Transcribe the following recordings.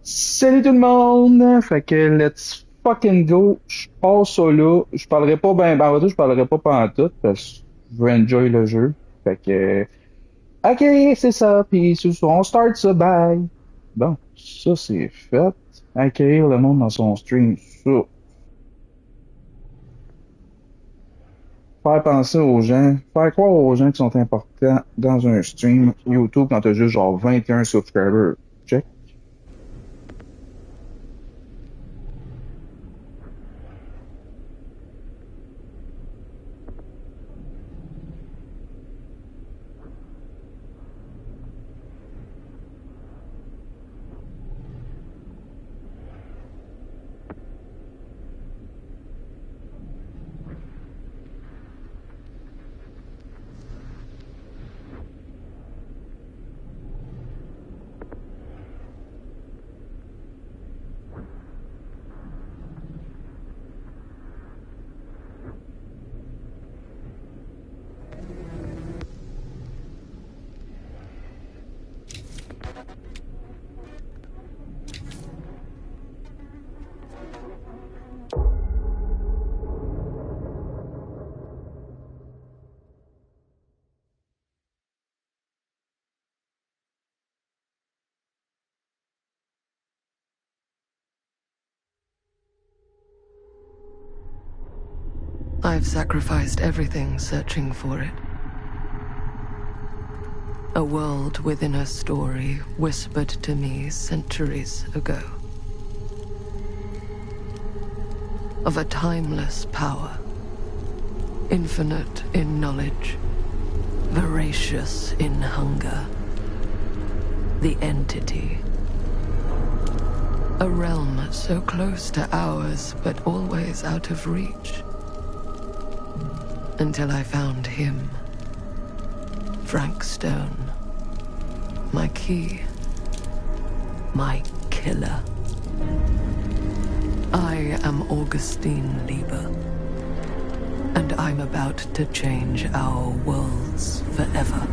Salut tout le monde! Fait que let's fucking go. Je passe ça là. Je parlerai pas ben en vrai, je parlerai pas pendant tout parce que je veux enjoy le jeu. Fait que ok, c'est ça. Puis ce soir, on start ça. Bye. Bon, ça c'est fait. Accueillir le monde dans son stream. Ça. Faire penser aux gens. Faire croire aux gens qui sont importants dans un stream YouTube quand t'as juste genre 21 subscribers. Check. I've sacrificed everything searching for it. A world within a story whispered to me centuries ago. Of a timeless power, infinite in knowledge, voracious in hunger. The Entity. A realm so close to ours, but always out of reach. Until I found him. Frank Stone. My key. My killer. I am Augustine Lieber. And I'm about to change our worlds forever.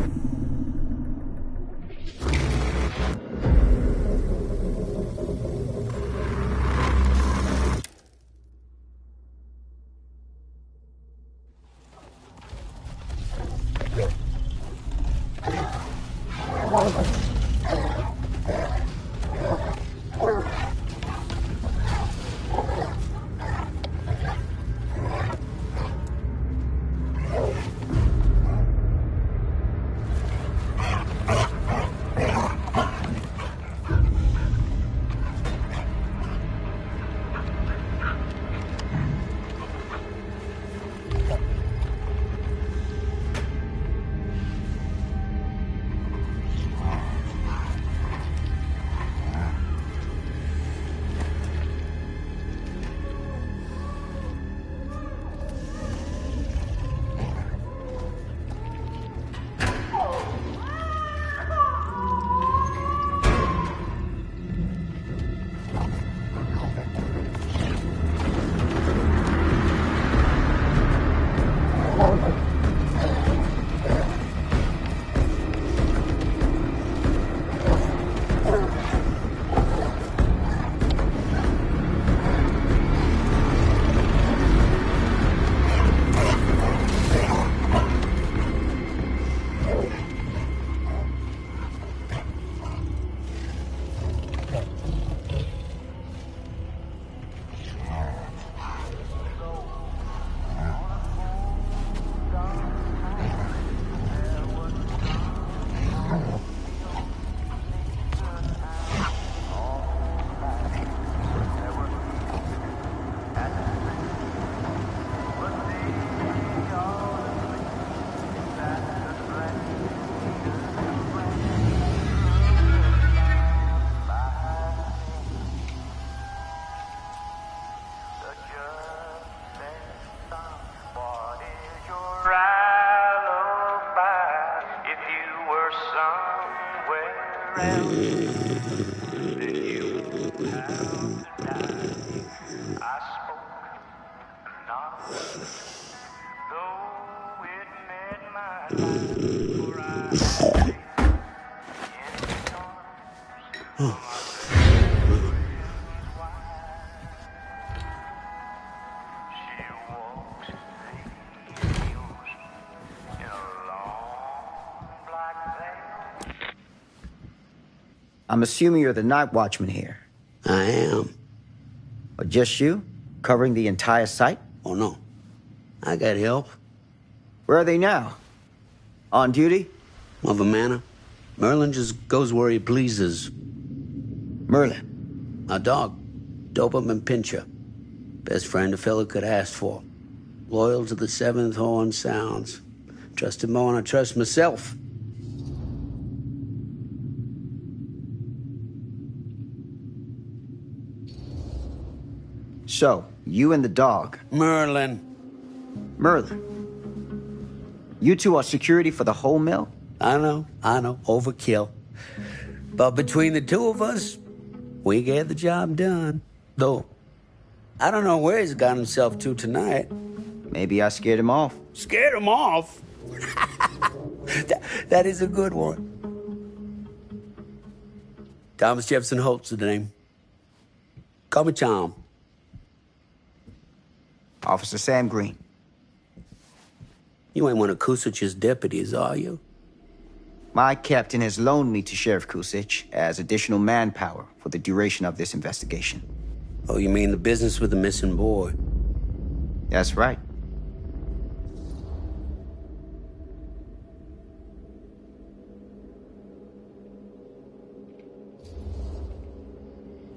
I'm assuming you're the night watchman here. I am. Or just you? Covering the entire site? Oh, no. I got help. Where are they now? On duty? Mother Manor. Merlin just goes where he pleases. Merlin. Our dog. Doberman Pinscher. Best friend a fella could ask for. Loyal to the seventh horn sounds. Trust him more than I trust myself. So, you and the dog. Merlin. Merlin. You two are security for the whole mill? I know. Overkill. But between the two of us, we get the job done. Though, I don't know where he's got himself to tonight. Maybe I scared him off. Scared him off? that is a good one. Thomas Jefferson Holt's the name. Call me Tom. Officer Sam Green. You ain't one of Kusich's deputies, are you? My captain has loaned me to Sheriff Kusich as additional manpower for the duration of this investigation. Oh, you mean the business with the missing boy? That's right.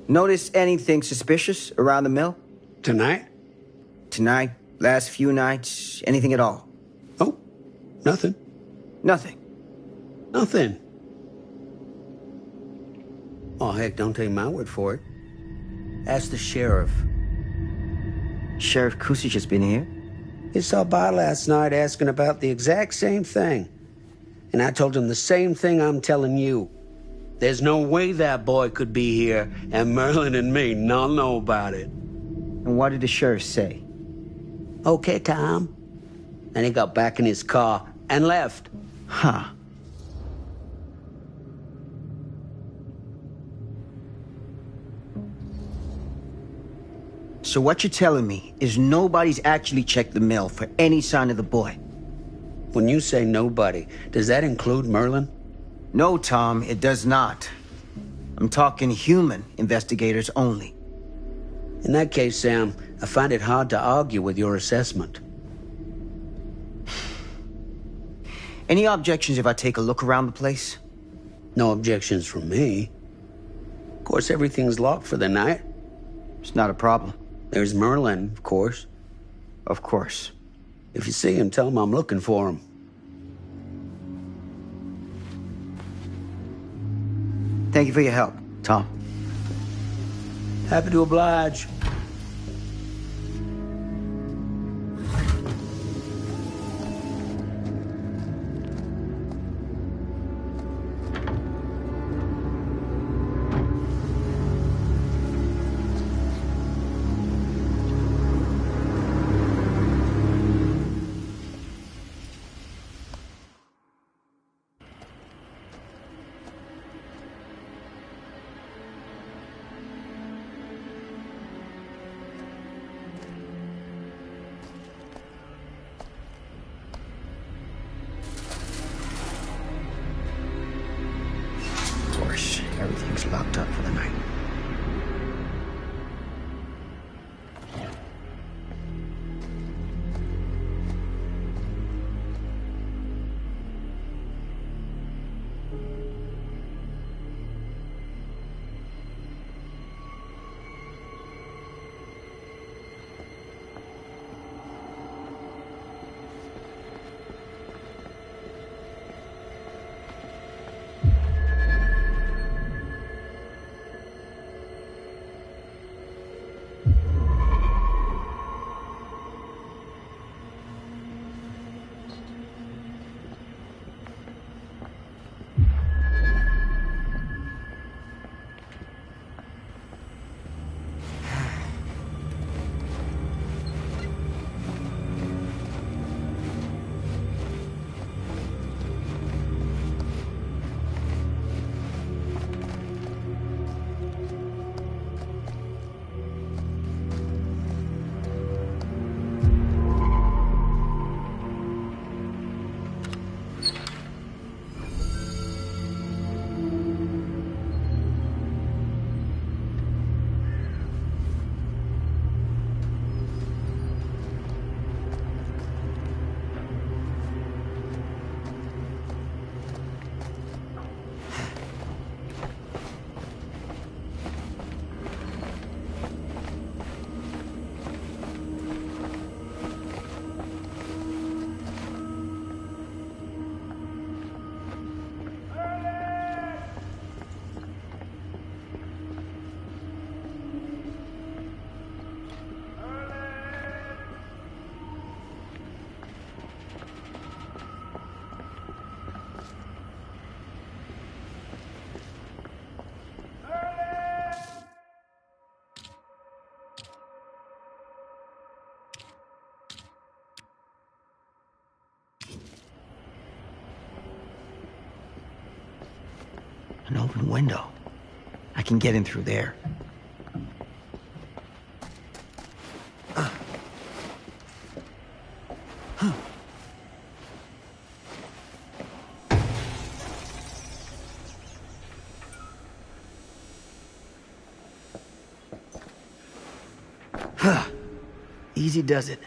Notice anything suspicious around the mill? Tonight? Tonight, last few nights, anything at all? Oh, nothing. Nothing. Nothing. Oh, heck, don't take my word for it. Ask the sheriff. Sheriff Kusich has been here? He saw by last night asking about the exact same thing. And I told him the same thing I'm telling you. There's no way that boy could be here, and Merlin and me not know about it. And what did the sheriff say? Okay, Tom. Then he got back in his car and left. Huh. So what you're telling me is nobody's actually checked the mill for any sign of the boy? When you say nobody, does that include Merlin? No, Tom, it does not. I'm talking human investigators only. In that case, Sam, I find it hard to argue with your assessment. Any objections if I take a look around the place? No objections from me. Of course, everything's locked for the night. It's not a problem. There's Merlin, of course. Of course. If you see him, tell him I'm looking for him. Thank you for your help, Tom. Happy to oblige. open window. I can get in through there. Easy does it.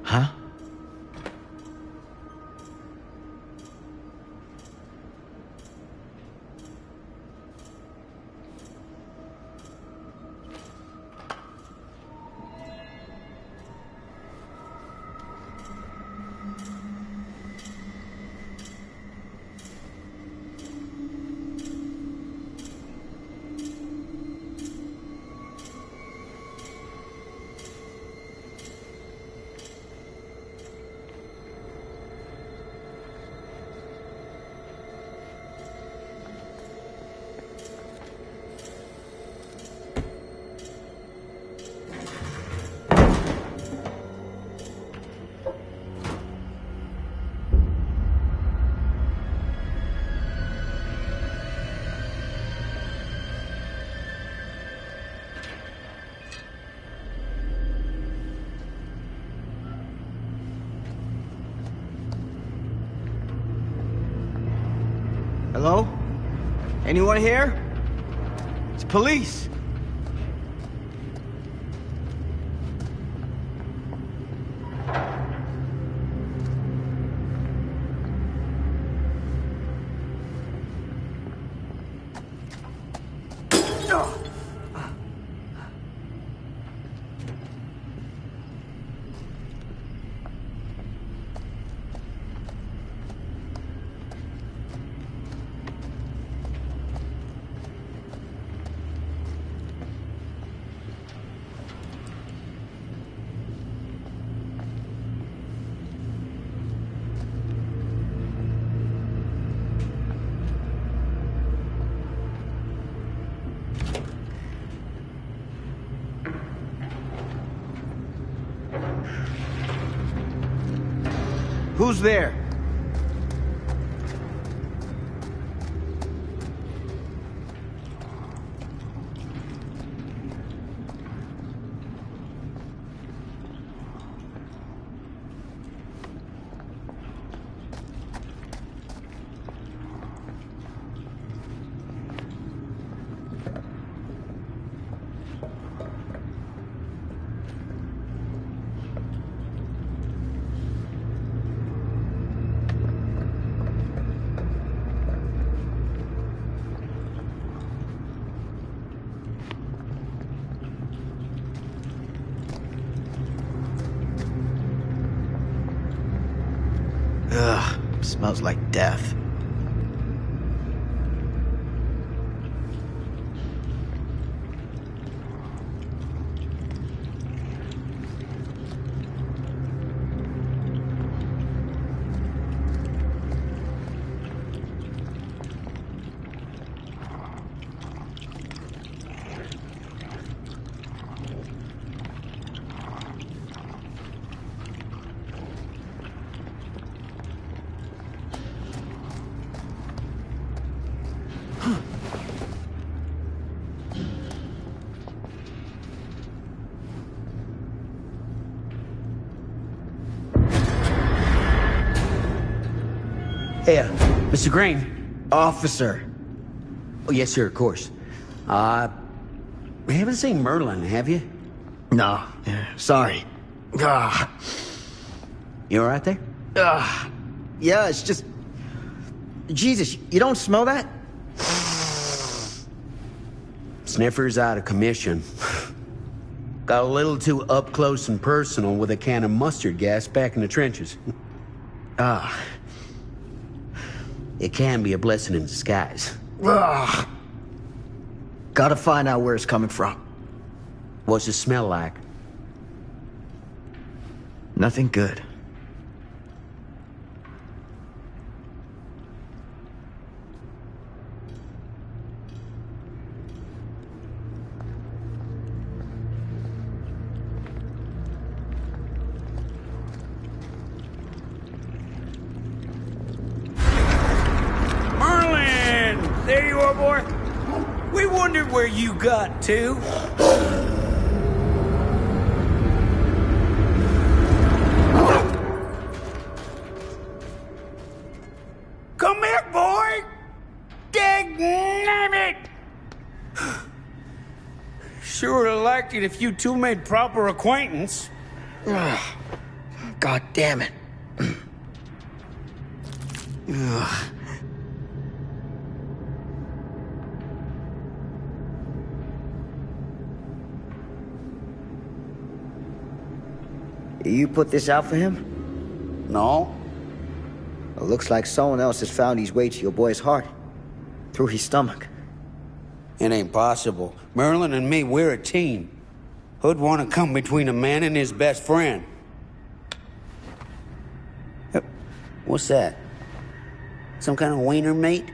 Huh? Hello? Anyone here? It's police. Who's there? Ugh, smells like death. Hey, Mr. Green. Officer. Oh, yes, sir, of course. We haven't seen Merlin, have you? No, sorry. Ah, You all right there? yeah, it's just... Jesus, you don't smell that? Sniffer's out of commission. Got a little too up close and personal with a can of mustard gas back in the trenches. It can be a blessing in disguise. Gotta find out where it's coming from. What's it smell like? Nothing good. Merlin! There you are, boy. We wondered where you got to. Come here, boy! Dang it! Sure would have liked it if you two made proper acquaintance. God damn it. You put this out for him? No? It looks like someone else has found his way to your boy's heart. Through his stomach. It ain't possible. Merlin and me, we're a team. Who'd want to come between a man and his best friend? What's that? Some kind of wiener mate?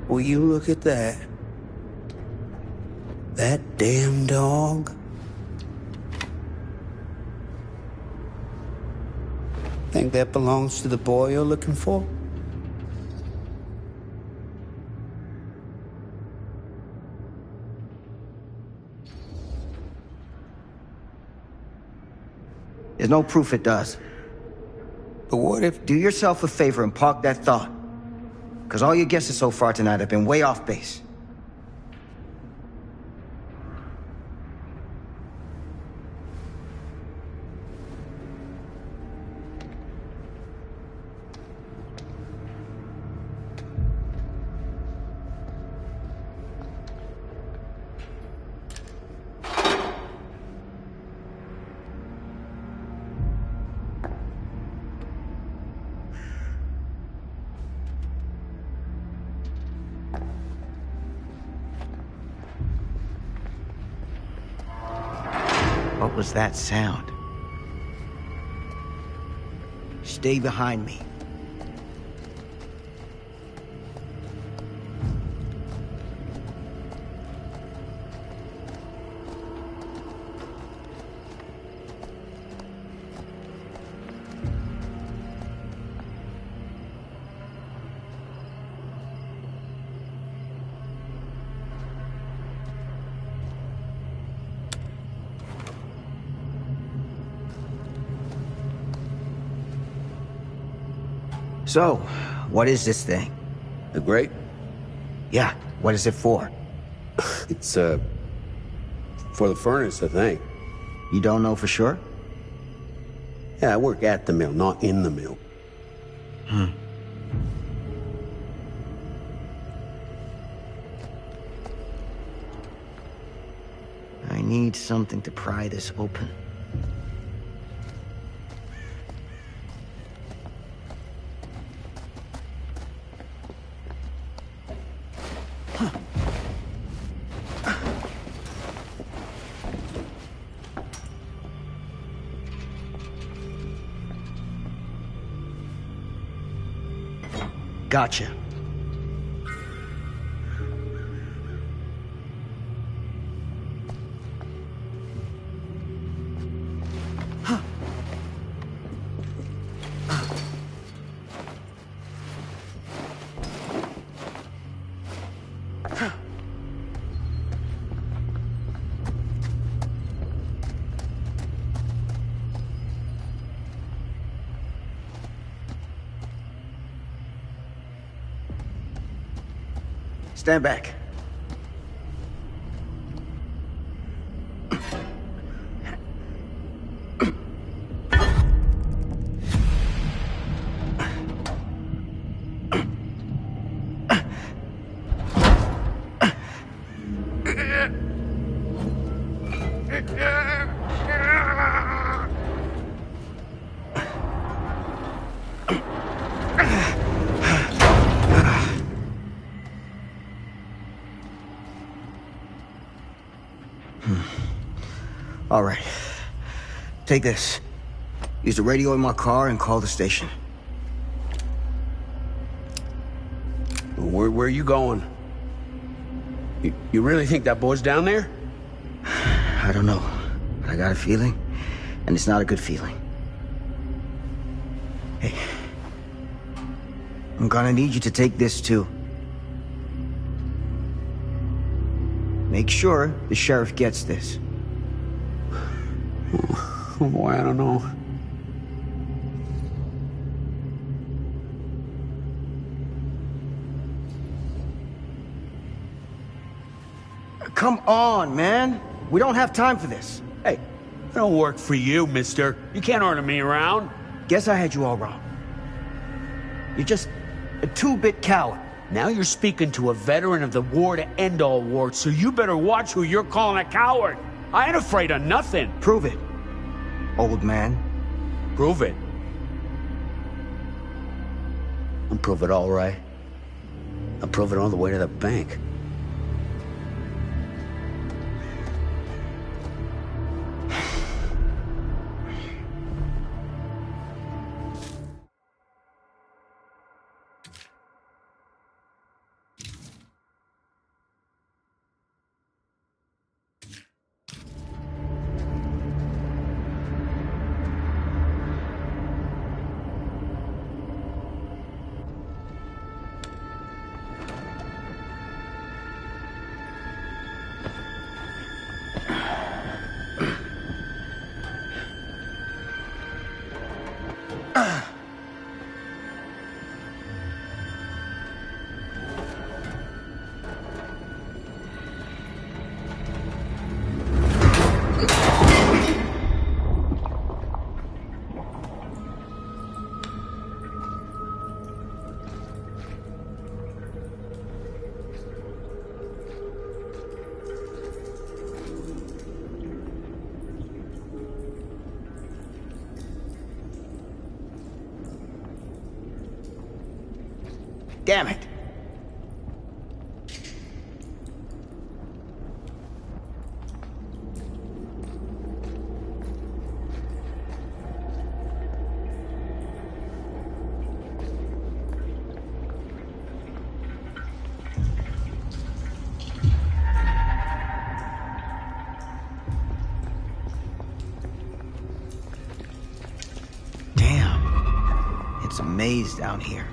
Will you look at that? That damn dog? Think that belongs to the boy you're looking for? There's no proof it does. But what if... Do yourself a favor and park that thought. Because all your guesses so far tonight have been way off base. What was that sound? Stay behind me. So, what is this thing? The grate? Yeah, what is it for? It's, for the furnace, I think. You don't know for sure? Yeah, I work at the mill, not in the mill. I need something to pry this open. Gotcha. Stand back. All right. Take this. Use the radio in my car and call the station. Where are you going? You really think that boy's down there? I don't know, but I got a feeling, and it's not a good feeling. Hey, I'm gonna need you to take this too. Make sure the sheriff gets this. Oh boy, I don't know. Come on, man. We don't have time for this. Hey, I don't work for you, mister. You can't order me around. Guess I had you all wrong. You're just a two-bit coward. Now you're speaking to a veteran of the war to end all wars, so you better watch who you're calling a coward. I ain't afraid of nothing. Prove it, old man. Prove it. I'll prove it all right. I'll prove it all the way to the bank. Damn it. Damn. It's a maze down here.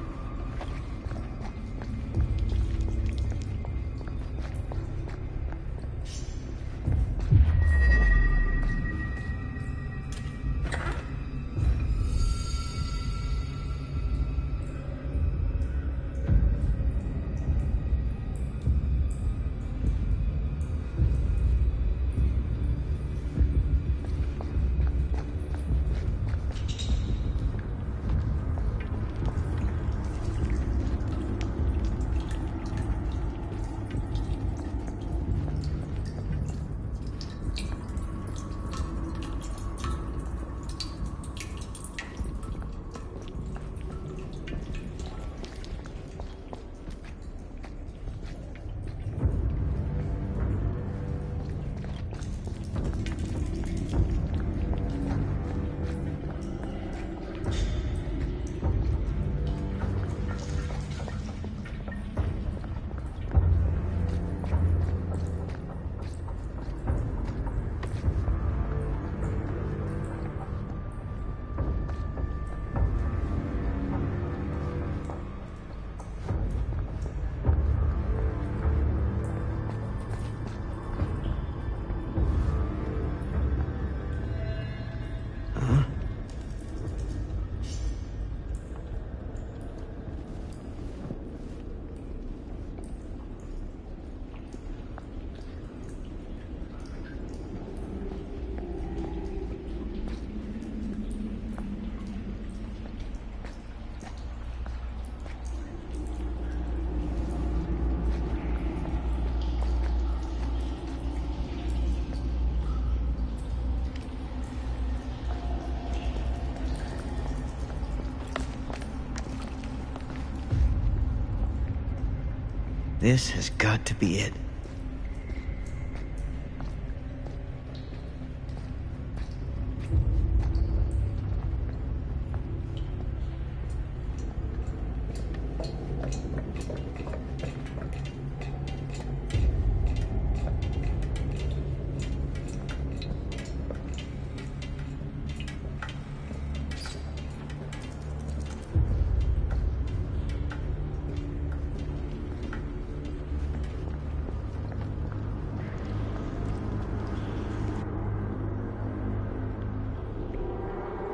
This has got to be it.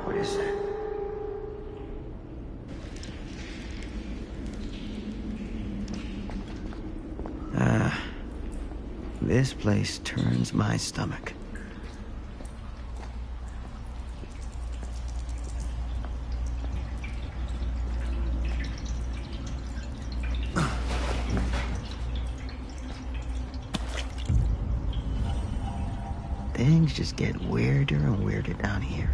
What is that? This place turns my stomach. Things just get weirder and weirder down here.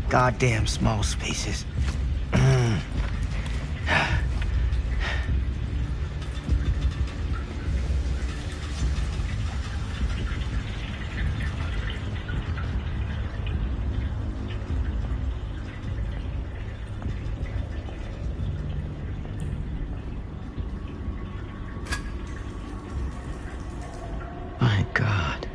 Goddamn small spaces. My God.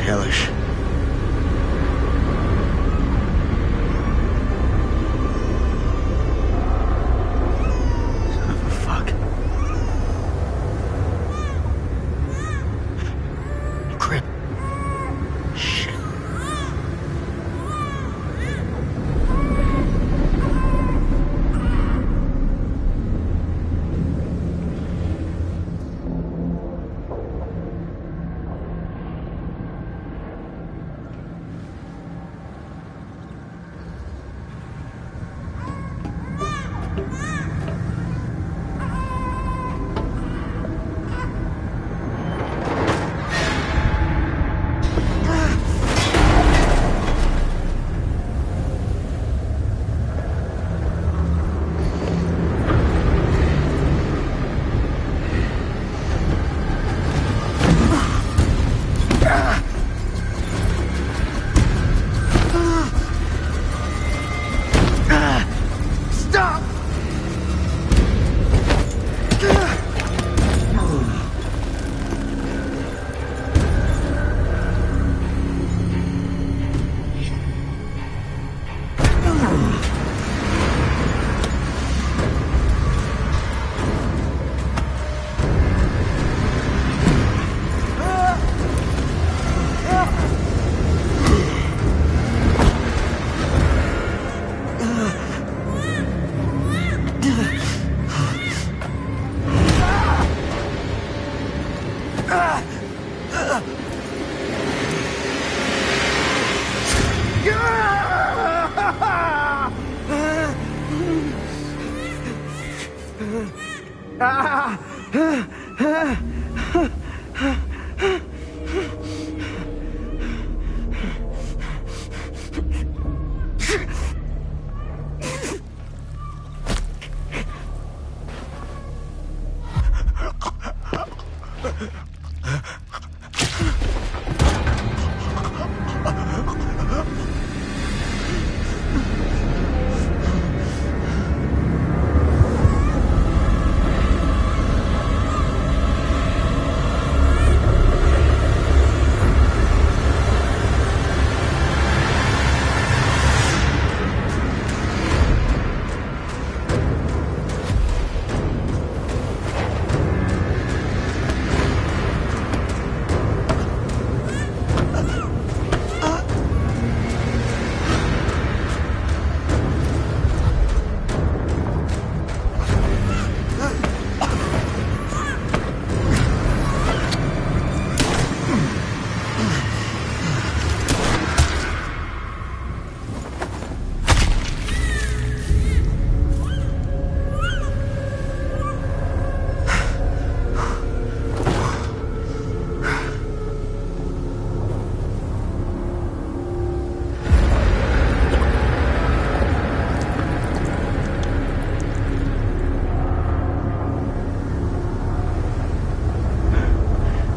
Hellish. Son of a fuck. Crap. Shit.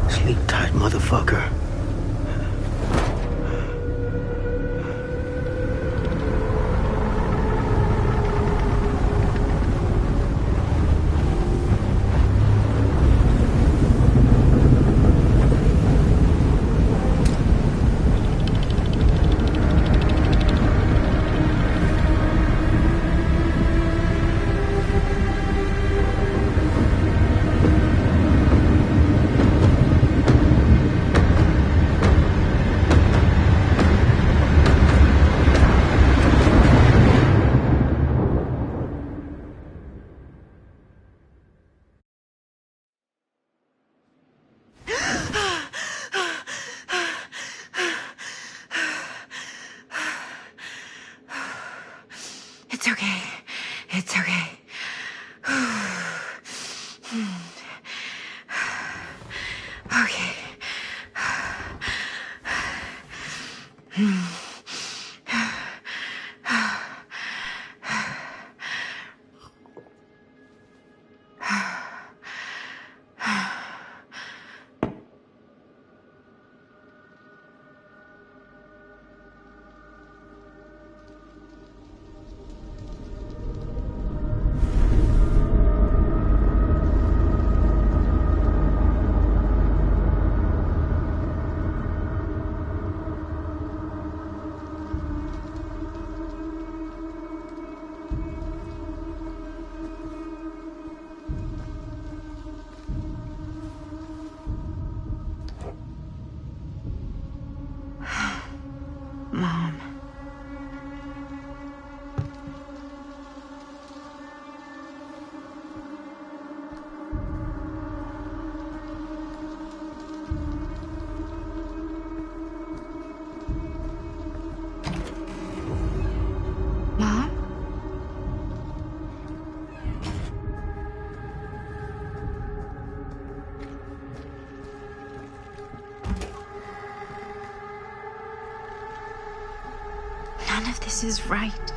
Sleep tight, motherfucker. It's okay. It's okay. Okay. Mom. Mom? None of this is right.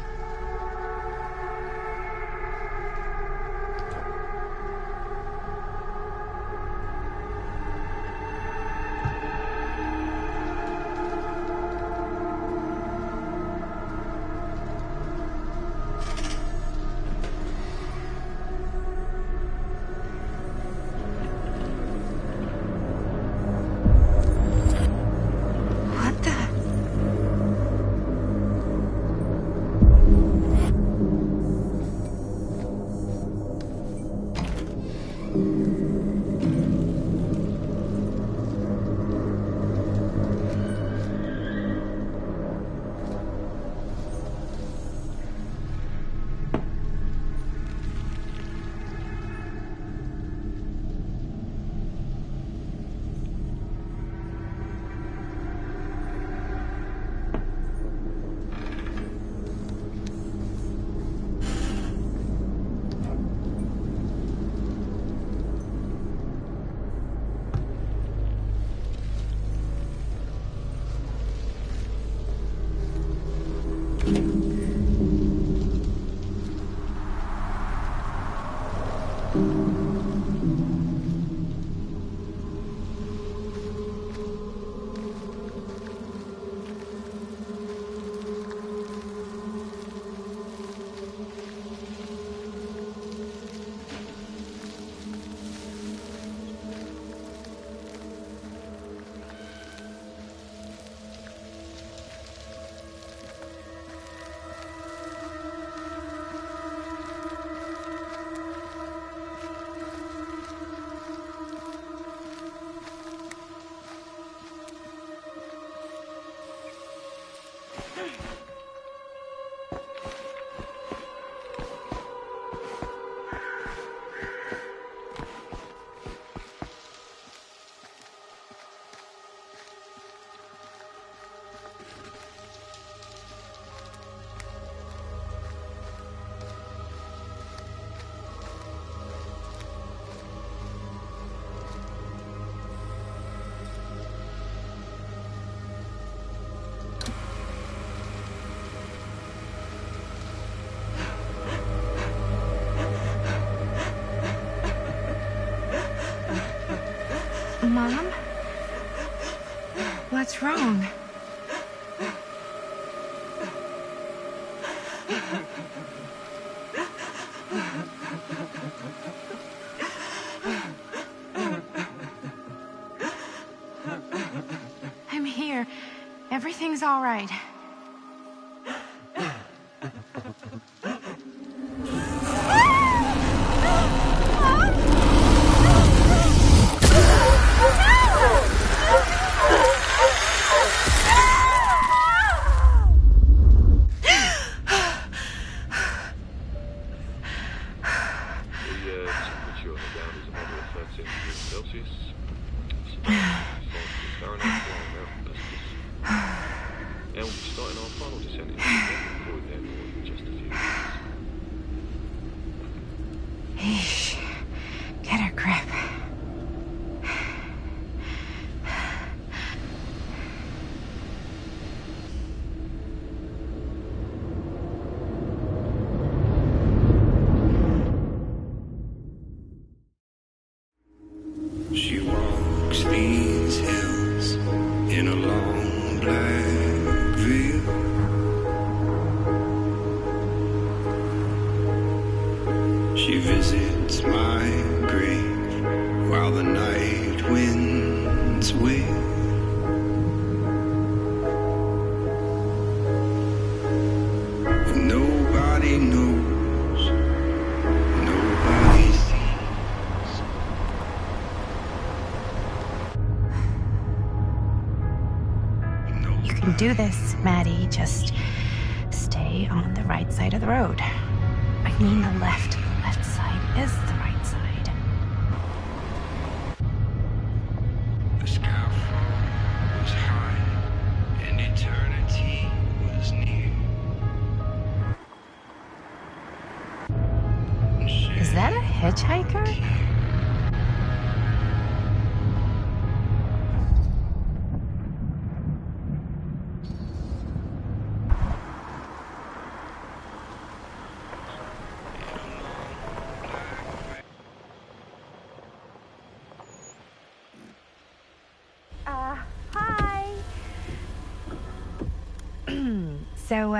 What the? Mom? What's wrong? I'm here. Everything's all right. Eesh. Get a grip. She walks these hills in a long black veil. She visits my grave while the night winds wail. And nobody knows, nobody sees. You can do this, Maddie. Just stay on the right side of the road. I mean the left. The left side is the right side. The skyfall was high and eternity was near. Is that a hitchhiker? Hi. So,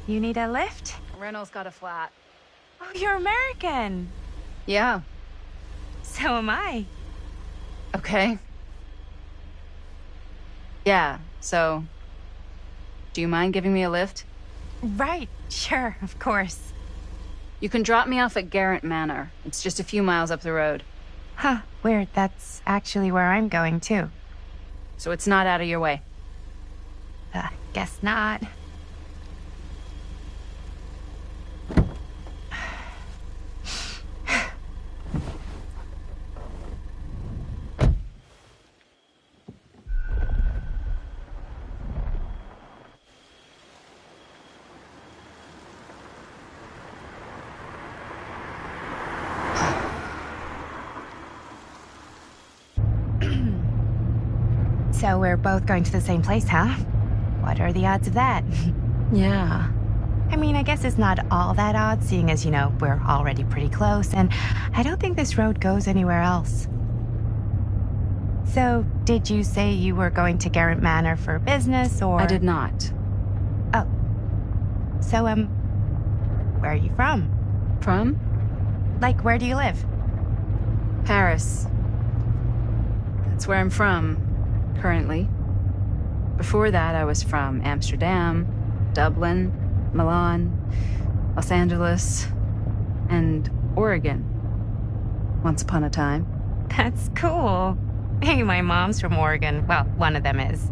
you need a lift? Reynolds got a flat. Oh, you're American. Yeah. So am I. Okay. Yeah, so... Do you mind giving me a lift? Right, sure, of course. You can drop me off at Garrett Manor. It's just a few miles up the road. Huh, weird. That's actually where I'm going, too. So it's not out of your way. Guess not. So we're both going to the same place, huh? What are the odds of that? Yeah. I mean, I guess it's not all that odd, seeing as, you know, we're already pretty close, and I don't think this road goes anywhere else. So, did you say you were going to Garrett Manor for business, or...? I did not. Oh. So, where are you from? From? Like, where do you live? Paris. That's where I'm from, currently. Before that, I was from Amsterdam, Dublin, Milan, Los Angeles, and Oregon. Once upon a time. That's cool. Hey, my mom's from Oregon. Well, one of them is.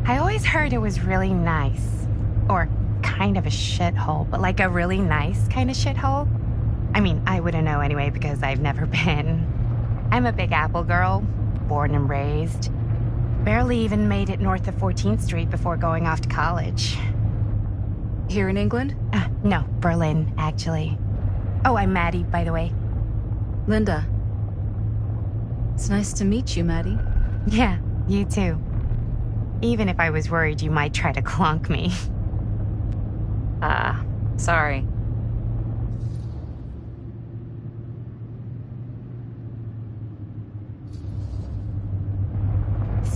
I always heard it was really nice. Or kind of a shithole, but like a really nice kind of shithole. I mean, I wouldn't know anyway because I've never been. I'm a Big Apple girl, born and raised. Barely even made it north of 14th Street before going off to college. Here in England? No, Berlin, actually. Oh, I'm Maddie, by the way. Linda. It's nice to meet you, Maddie. Yeah, you too. Even if I was worried you might try to clonk me. Sorry.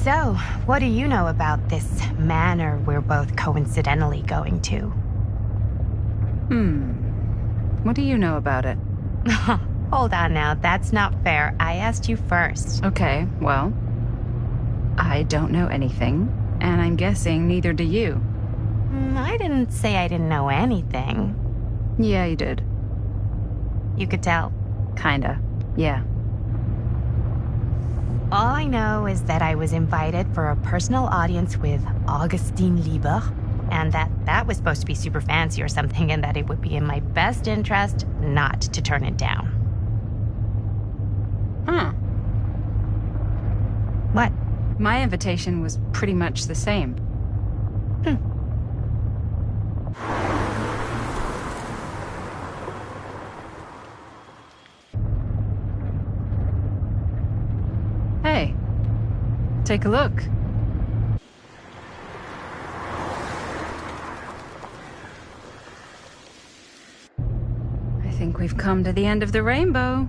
So, what do you know about this manor we're both coincidentally going to? What do you know about it? Hold on now, that's not fair. I asked you first. Okay, well, I don't know anything, and I'm guessing neither do you. I didn't say I didn't know anything. Yeah, you did. You could tell. Kinda. Yeah. All I know is that I was invited for a personal audience with Augustine Lieber, and that was supposed to be super fancy or something, and that it would be in my best interest not to turn it down. Huh. What? My invitation was pretty much the same. Hey, take a look. I think we've come to the end of the rainbow.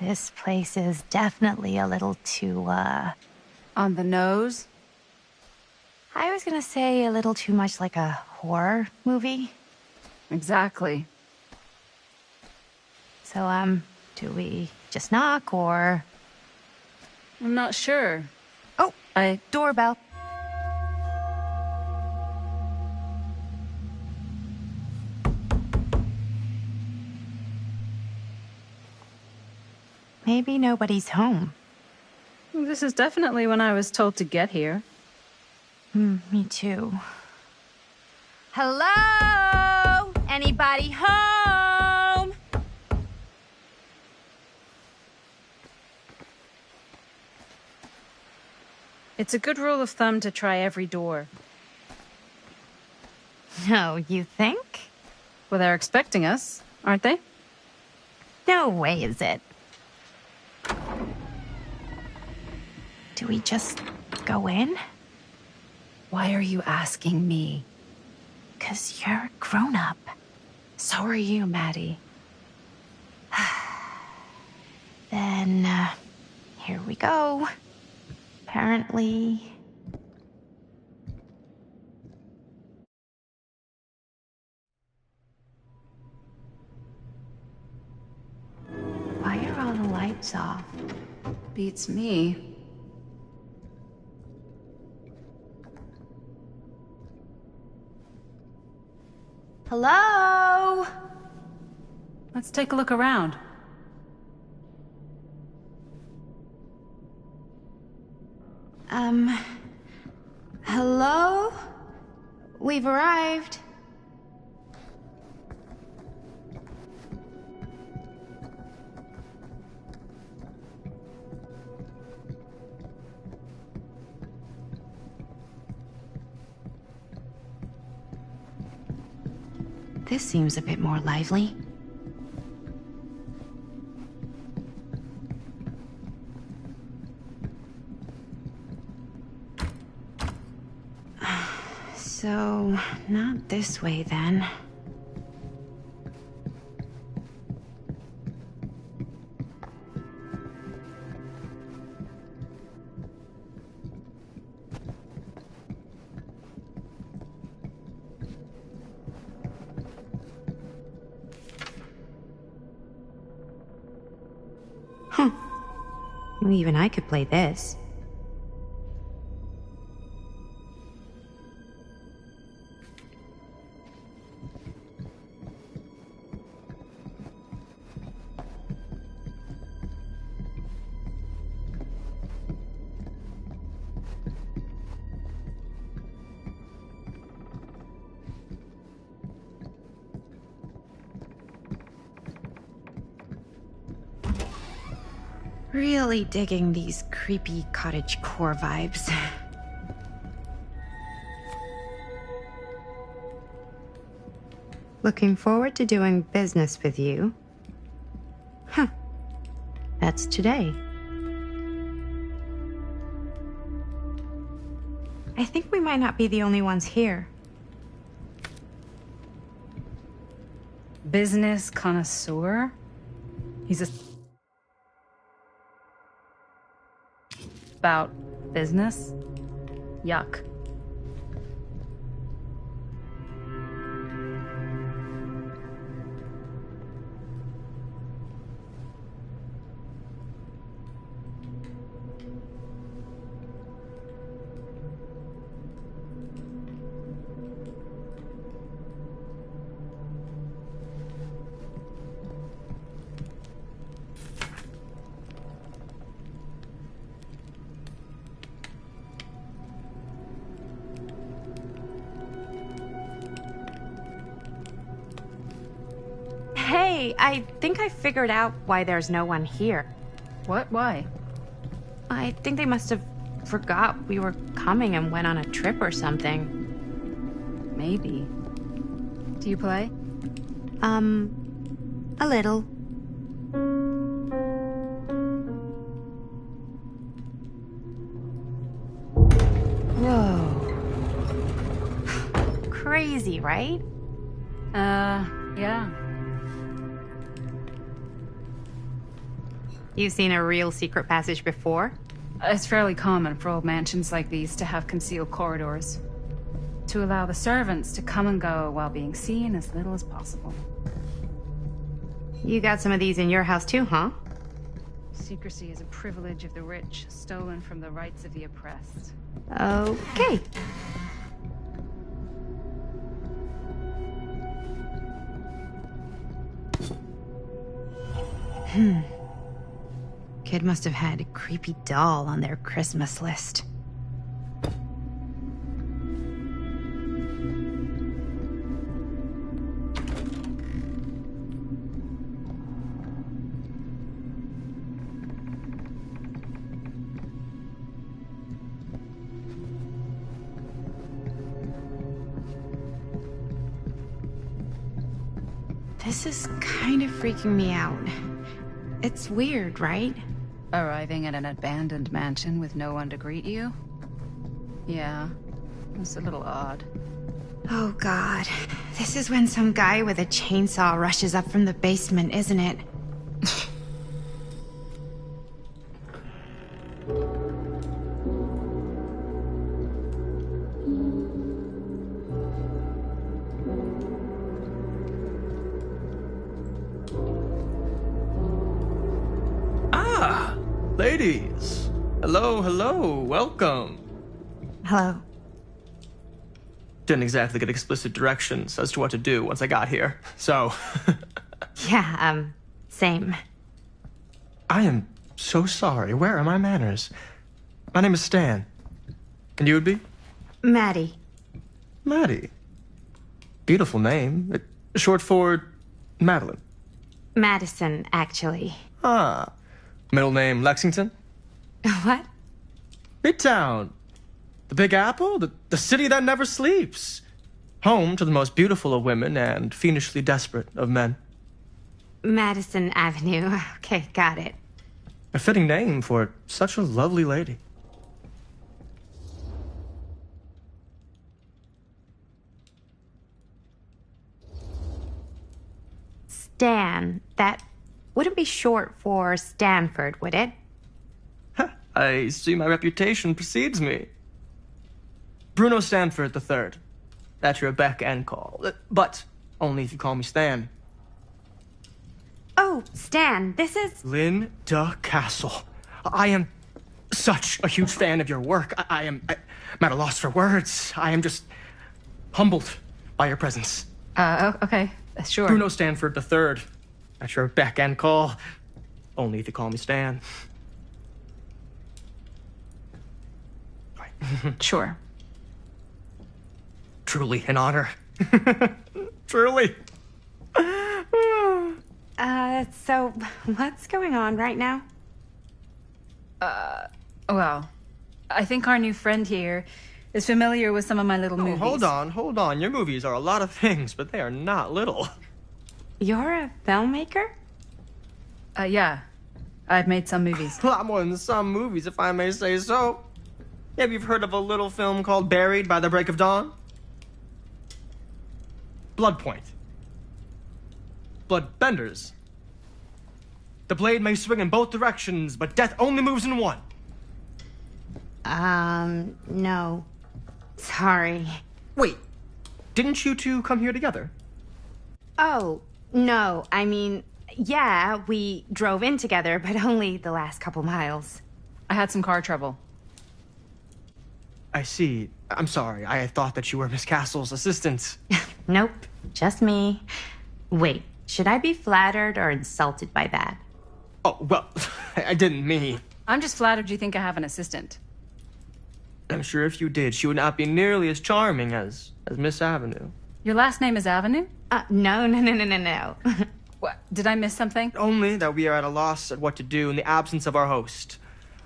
This place is definitely a little too, On the nose? I was gonna say a little too much like a horror movie. Exactly. So, do we just knock or... I'm not sure. Oh, doorbell. Maybe nobody's home. This is definitely when I was told to get here. Me too. Hello? Anybody home? It's a good rule of thumb to try every door. No, you think? Well, they're expecting us, aren't they? No way is it. Do we just go in? Why are you asking me? 'Cause you're a grown-up. So are you, Maddie. Then, here we go. Apparently... Why are all the lights off? Beats me. Hello? Let's take a look around. Hello? We've arrived. This seems a bit more lively. So, not this way then. Well, even I could play this. Really digging these creepy cottagecore vibes. Looking forward to doing business with you. Huh. That's today. I think we might not be the only ones here. Business connoisseur? He's a... About business? Yuck. Hey, I think I figured out why there's no one here. What? Why? I think they must have forgot we were coming and went on a trip or something. Maybe. Do you play? A little. Whoa. Crazy, right? Yeah. You've seen a real secret passage before? It's fairly common for old mansions like these to have concealed corridors. To allow the servants to come and go while being seen as little as possible. You got some of these in your house too, huh? Secrecy is a privilege of the rich, stolen from the rights of the oppressed. Okay. Kid must have had a creepy doll on their Christmas list. This is kind of freaking me out. It's weird, right? Arriving at an abandoned mansion with no one to greet you? Yeah, it's a little odd. Oh god. This is when some guy with a chainsaw rushes up from the basement, isn't it? Ladies! Hello, hello, welcome. Hello. Didn't exactly get explicit directions as to what to do once I got here, so... Yeah, same. I am so sorry. Where are my manners? My name is Stan. And you would be? Maddie. Maddie. Beautiful name. Short for Madeline. Madison, actually. Ah. Middle name Lexington? What? Midtown. The Big Apple? The city that never sleeps. Home to the most beautiful of women and fiendishly desperate of men. Madison Avenue. Okay, got it. A fitting name for such a lovely lady. Stan. That wouldn't be short for Stanford, would it? I see my reputation precedes me. Bruno Stanford III. At your beck and call. But only if you call me Stan. Oh, Stan, this is... Linda Castle. I am such a huge fan of your work. I'm at a loss for words. I am just humbled by your presence. Okay, sure. Bruno Stanford III. At your beck and call. Only if you call me Stan. Sure. Truly an honor. Truly. So, what's going on right now? Well, I think our new friend here is familiar with some of my little movies. Hold on. Your movies are a lot of things, but they are not little. You're a filmmaker? Yeah. I've made some movies. A lot more than some movies, if I may say so. Maybe you've heard of a little film called Buried by the Break of Dawn? Bloodpoint. Bloodbenders. The blade may swing in both directions, but death only moves in one. No. Sorry. Wait, didn't you two come here together? Oh, no. I mean, yeah, we drove in together, but only the last couple miles. I had some car trouble. I see. I'm sorry. I thought that you were Miss Castle's assistant. Nope, just me. Wait, should I be flattered or insulted by that? Oh, well, I didn't mean. I'm just flattered you think I have an assistant. I'm sure if you did, she would not be nearly as charming as Miss Avenue. Your last name is Avenue? No. What? Did I miss something? Only that we are at a loss at what to do in the absence of our host,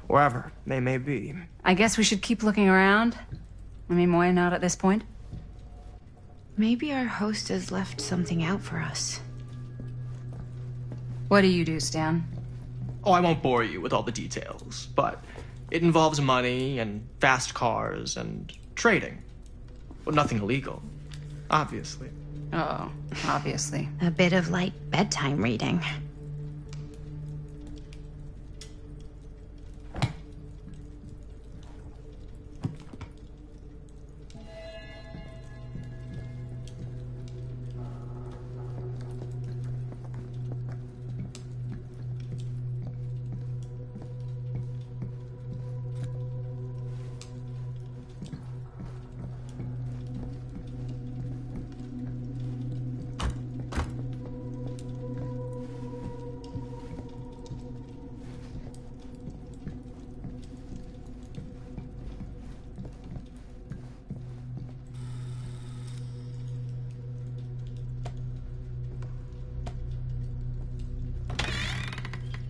wherever they may be. I guess we should keep looking around. I mean, why not at this point? Maybe our host has left something out for us. What do you do, Stan? Oh, I won't bore you with all the details, but it involves money and fast cars and trading. Well, nothing illegal, obviously. Oh, obviously. A bit of light bedtime reading.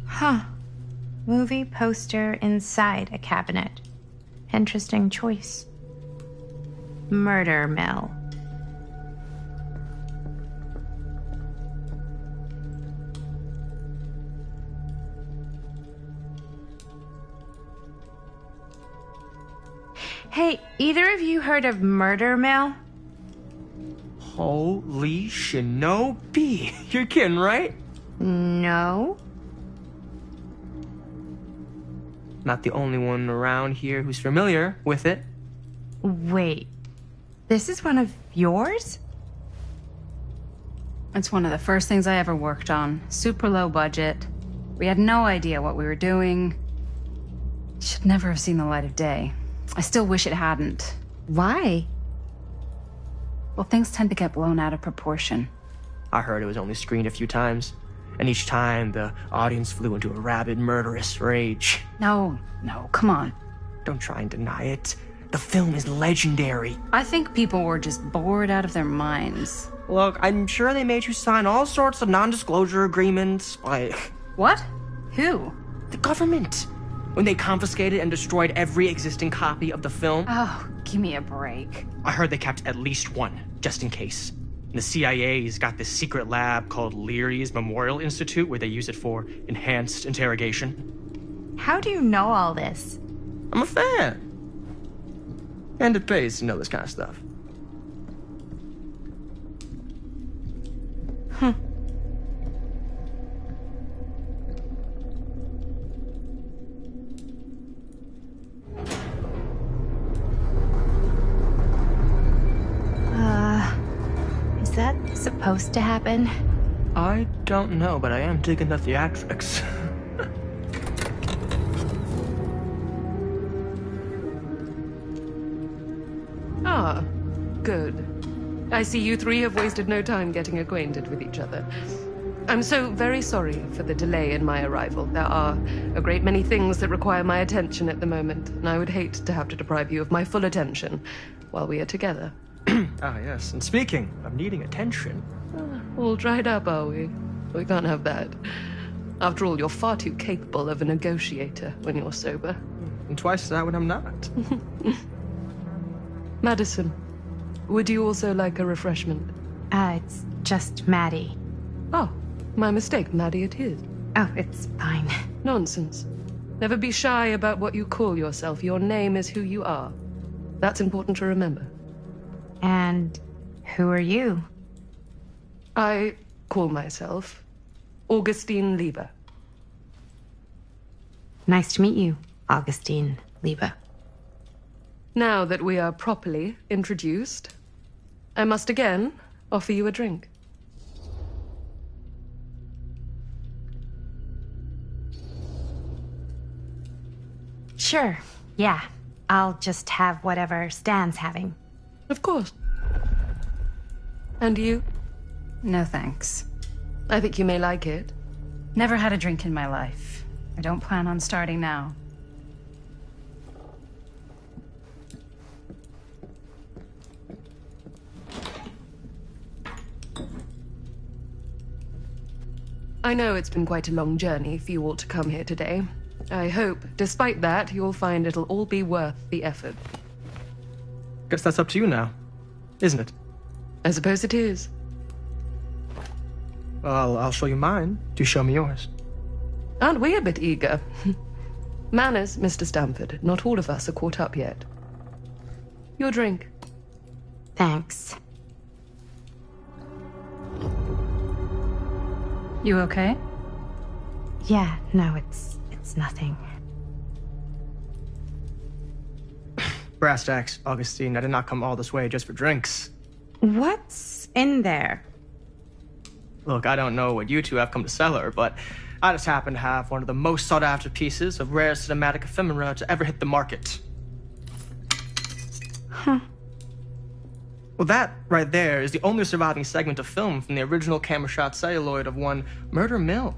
Huh. Movie poster inside a cabinet. Interesting choice. Murder Mill. Hey, either of you heard of Murder Mill? Holy shinobi. You're kidding, right? No. Not the only one around here who's familiar with it. Wait. This is one of yours? It's one of the first things I ever worked on. Super low budget. We had no idea what we were doing. Should never have seen the light of day. I still wish it hadn't. Why? Well, things tend to get blown out of proportion. I heard it was only screened a few times, and each time the audience flew into a rabid, murderous rage. No, come on. Don't try and deny it. The film is legendary. I think people were just bored out of their minds. Look, I'm sure they made you sign all sorts of non-disclosure agreements, like... What? Who? The government. When they confiscated and destroyed every existing copy of the film. Oh, give me a break. I heard they kept at least one, just in case. The CIA's got this secret lab called Leary's Memorial Institute where they use it for enhanced interrogation. How do you know all this? I'm a fan. And it pays to know this kind of stuff. Is that supposed to happen? I don't know, but I am digging the theatrics. Ah, good. I see you three have wasted no time getting acquainted with each other. I'm so very sorry for the delay in my arrival. There are a great many things that require my attention at the moment, and I would hate to have to deprive you of my full attention while we are together. Ah, yes. And speaking of needing attention... All dried up, are we? We can't have that. After all, you're far too capable of a negotiator when you're sober. And twice that when I'm not. Madison, would you also like a refreshment? It's just Maddie. Oh, my mistake. Maddie it is. Oh, it's fine. Nonsense. Never be shy about what you call yourself. Your name is who you are. That's important to remember. And who are you? I call myself Augustine Lieber. Nice to meet you, Augustine Lieber. Now that we are properly introduced, I must again offer you a drink. Sure, yeah. I'll just have whatever Stan's having. Of course. And you? No thanks. I think you may like it. Never had a drink in my life. I don't plan on starting now. I know it's been quite a long journey for you all to come here today. I hope, despite that, you'll find it'll all be worth the effort. Guess that's up to you now, isn't it? I suppose it is. Well, I'll show you mine. Do show me yours. Aren't we a bit eager? Manners, Mr. Stamford. Not all of us are caught up yet. Your drink. Thanks. You okay? Yeah, no, it's nothing. Brass tacks, Augustine. I did not come all this way just for drinks. What's in there? Look, I don't know what you two have come to sell her, but I just happen to have one of the most sought-after pieces of rare cinematic ephemera to ever hit the market. Huh. Well, that right there is the only surviving segment of film from the original camera shot celluloid of one Murder Mill.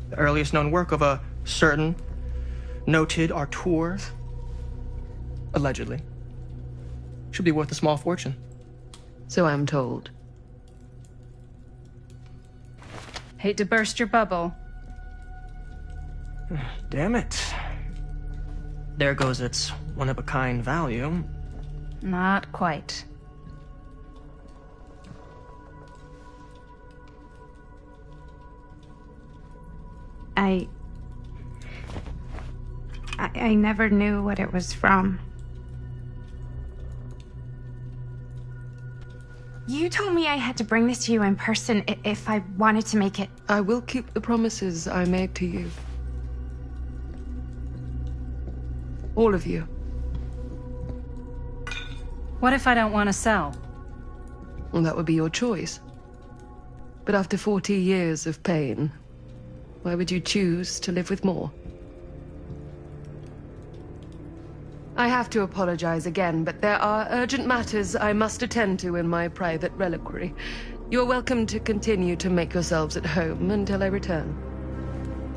The earliest known work of a certain noted auteur, allegedly. Should be worth a small fortune. So I'm told. Hate to burst your bubble. Damn it. There goes its one-of-a-kind value. Not quite. I never knew what it was from. You told me I had to bring this to you in person if I wanted to make it. I will keep the promises I made to you. All of you. What if I don't want to sell? Well, that would be your choice. But after 40 years of pain, why would you choose to live with more? I have to apologize again, but there are urgent matters I must attend to in my private reliquary. You're welcome to continue to make yourselves at home until I return.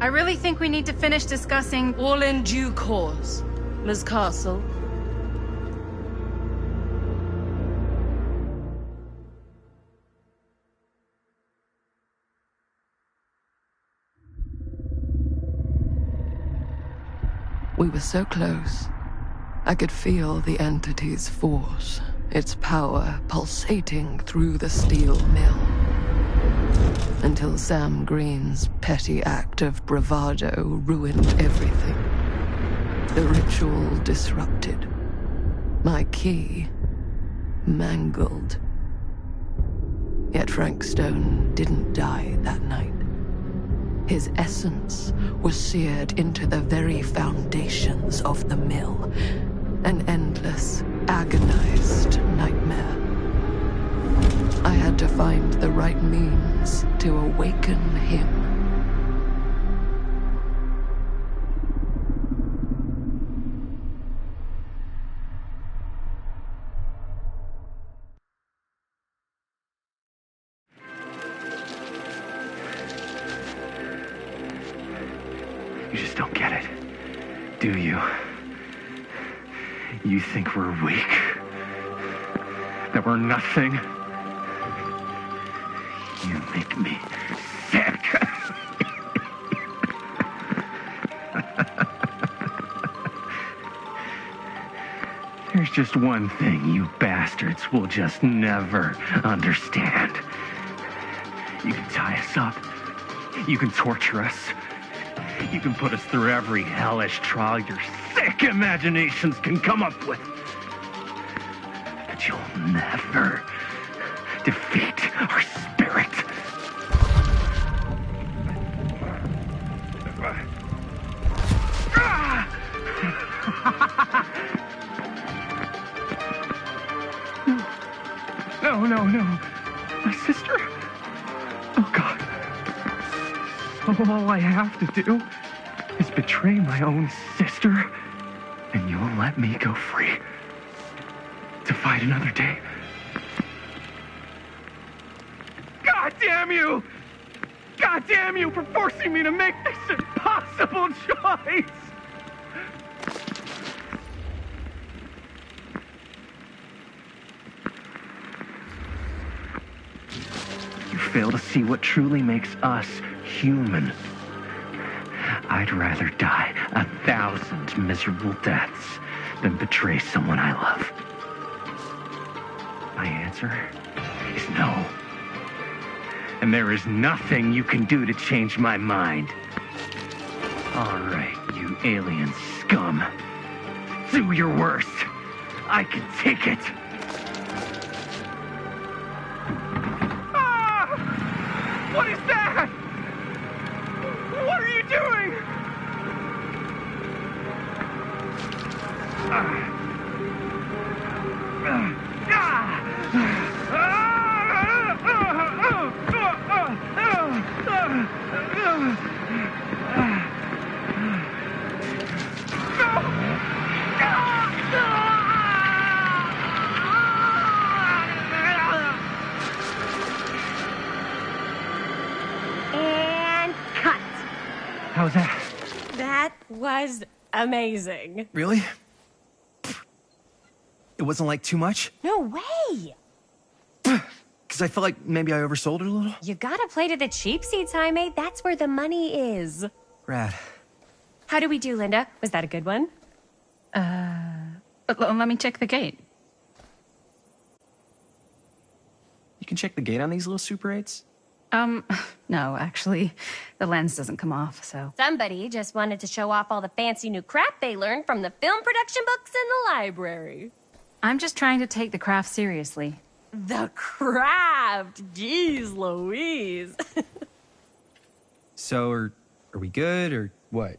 I really think we need to finish discussing. All in due course, Ms. Castle. We were so close. I could feel the entity's force, its power pulsating through the steel mill. Until Sam Green's petty act of bravado ruined everything. The ritual disrupted. My key mangled. Yet Frank Stone didn't die that night. His essence was seared into the very foundations of the mill. An endless, agonized nightmare. I had to find the right means to awaken him. You just don't get it, do you? You think we're weak? That we're nothing? You make me sick. There's just one thing you bastards will just never understand. You can tie us up. You can torture us. You can put us through every hellish trial your sick imaginations can come up with. But you'll never defeat our spirit. No. My sister? Oh, God. All I have to do is betray my own sister, and you'll let me go free to fight another day. God damn you! God damn you for forcing me to make this impossible choice! You fail to see what truly makes us human. I'd rather die 1,000 miserable deaths than betray someone I love. My answer is no. And there is nothing you can do to change my mind. All right, you alien scum. Do your worst. I can take it. What is that? What are you doing? How's that? That was amazing. Really? It wasn't like too much? No way! Because I felt like maybe I oversold it a little? You gotta play to the cheap seats, Jaime. That's where the money is. Rad. How do we do, Linda? Was that a good one? Let me check the gate. You can check the gate on these little Super 8s? No, actually, the lens doesn't come off, so. Somebody just wanted to show off all the fancy new crap they learned from the film production books in the library. I'm just trying to take the craft seriously. The craft! Jeez Louise. So, are we good, or what?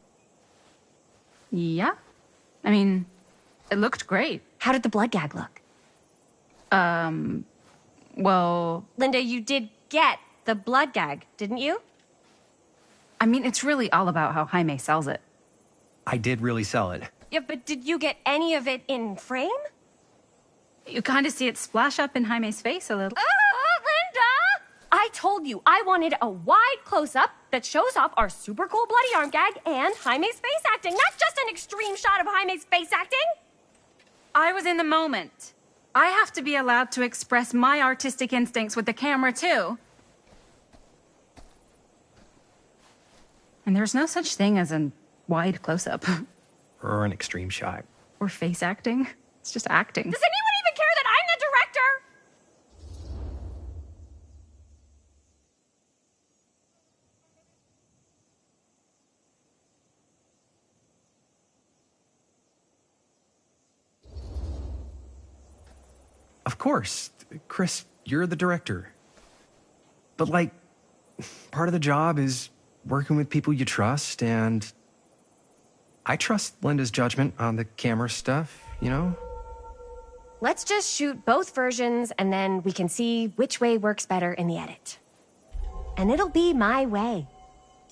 Yeah. I mean, it looked great. How did the blood gag look? Well... Linda, you did get the blood gag, didn't you? I mean, it's really all about how Jaime sells it. I did really sell it. Yeah, but did you get any of it in frame? You kind of see it splash up in Jaime's face a little. Linda! I told you I wanted a wide close-up that shows off our super cool bloody arm gag and Jaime's face acting, not just an extreme shot of Jaime's face acting. I was in the moment. I have to be allowed to express my artistic instincts with the camera, too. And there's no such thing as a wide close-up. Or an extreme shot. Or face acting. It's just acting. Does anyone even care that I'm the director? Of course. Chris, you're the director. But, like, part of the job is working with people you trust, and I trust Linda's judgment on the camera stuff, you know? Let's just shoot both versions, and then we can see which way works better in the edit. And it'll be my way,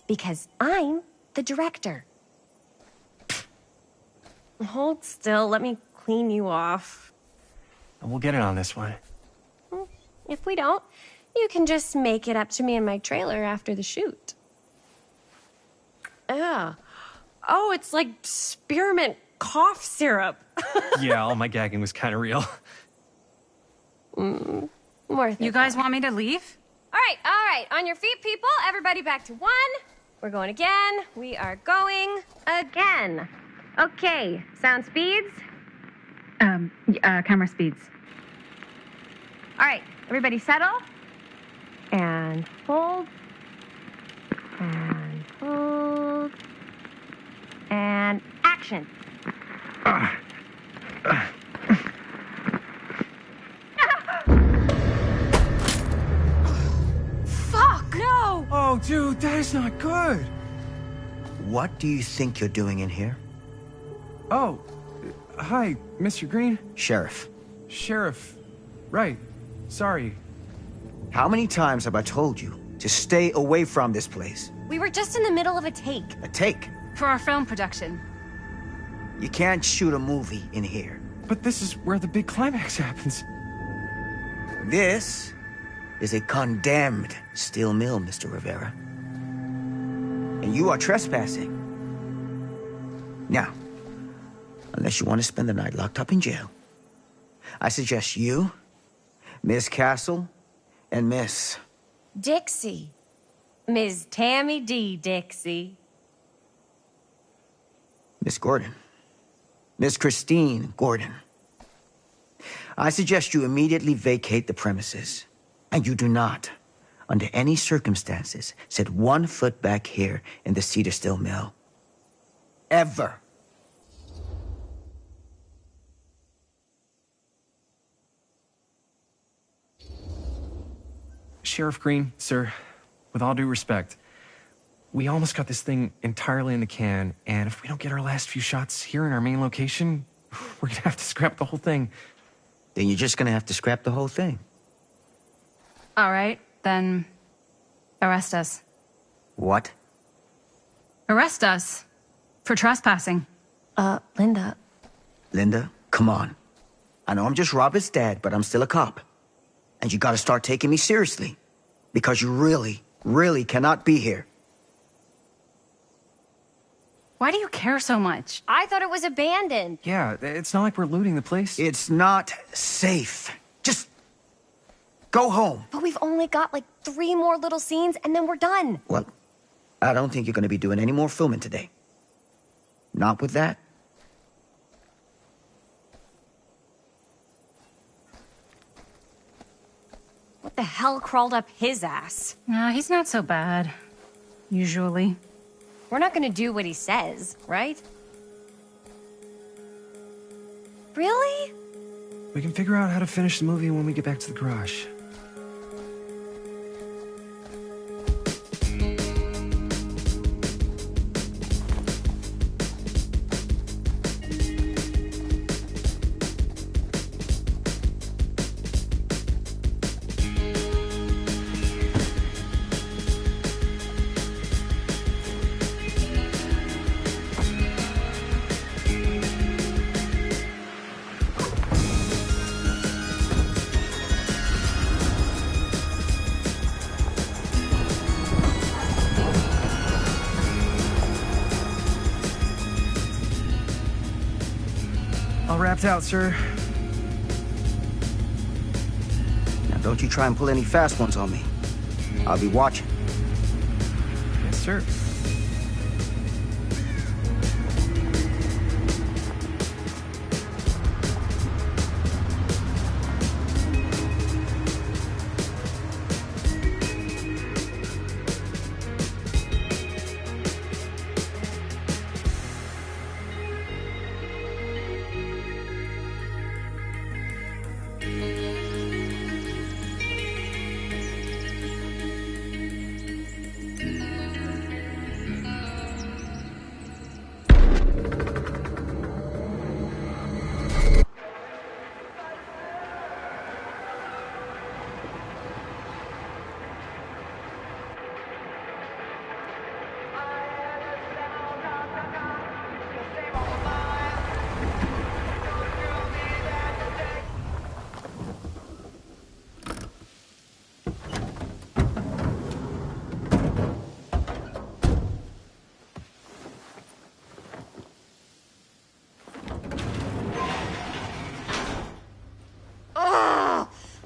because I'm the director. Hold still, let me clean you off. And we'll get it on this one. If we don't, you can just make it up to me in my trailer after the shoot. Ugh. Oh, it's like spearmint cough syrup. Yeah, all my gagging was kind of real. Worth it. You guys want me to leave? All right. On your feet, people. Everybody back to 1. We're going again. We are going again. Okay, sound speeds. Camera speeds. All right, everybody settle. And hold. And hold. And action. Fuck! No! Oh, dude, that is not good. What do you think you're doing in here? Oh, hi, Mr. Green. Sheriff. Sheriff. Right. Sorry. How many times have I told you to stay away from this place? We were just in the middle of a take. A take? For our film production. You can't shoot a movie in here. But this is where the big climax happens. This is a condemned steel mill, Mr. Rivera. And you are trespassing. Now, unless you want to spend the night locked up in jail, I suggest you, Miss Castle, and Miss... Dixie. Ms. Tammy D. Dixie. Miss Gordon. Miss Christine Gordon. I suggest you immediately vacate the premises. And you do not, under any circumstances, set 1 foot back here in the Cedar Steel Mill. Ever. Sheriff Green, sir, with all due respect, we almost got this thing entirely in the can, and if we don't get our last few shots here in our main location, we're gonna have to scrap the whole thing. Then you're just gonna have to scrap the whole thing. All right, then arrest us. What? Arrest us for trespassing. Linda. Linda, come on. I know I'm just Robert's dad, but I'm still a cop. And you gotta start taking me seriously. Because you really, really cannot be here. Why do you care so much? I thought it was abandoned. Yeah, it's not like we're looting the place. It's not safe. Just go home. But we've only got like 3 more little scenes and then we're done. Well, I don't think you're gonna be doing any more filming today. Not with that. What the hell crawled up his ass? No, he's not so bad. Usually. We're not gonna do what he says, right? Really? We can figure out how to finish the movie when we get back to the garage. All wrapped out, sir. Now don't you try and pull any fast ones on me. I'll be watching. Yes, sir.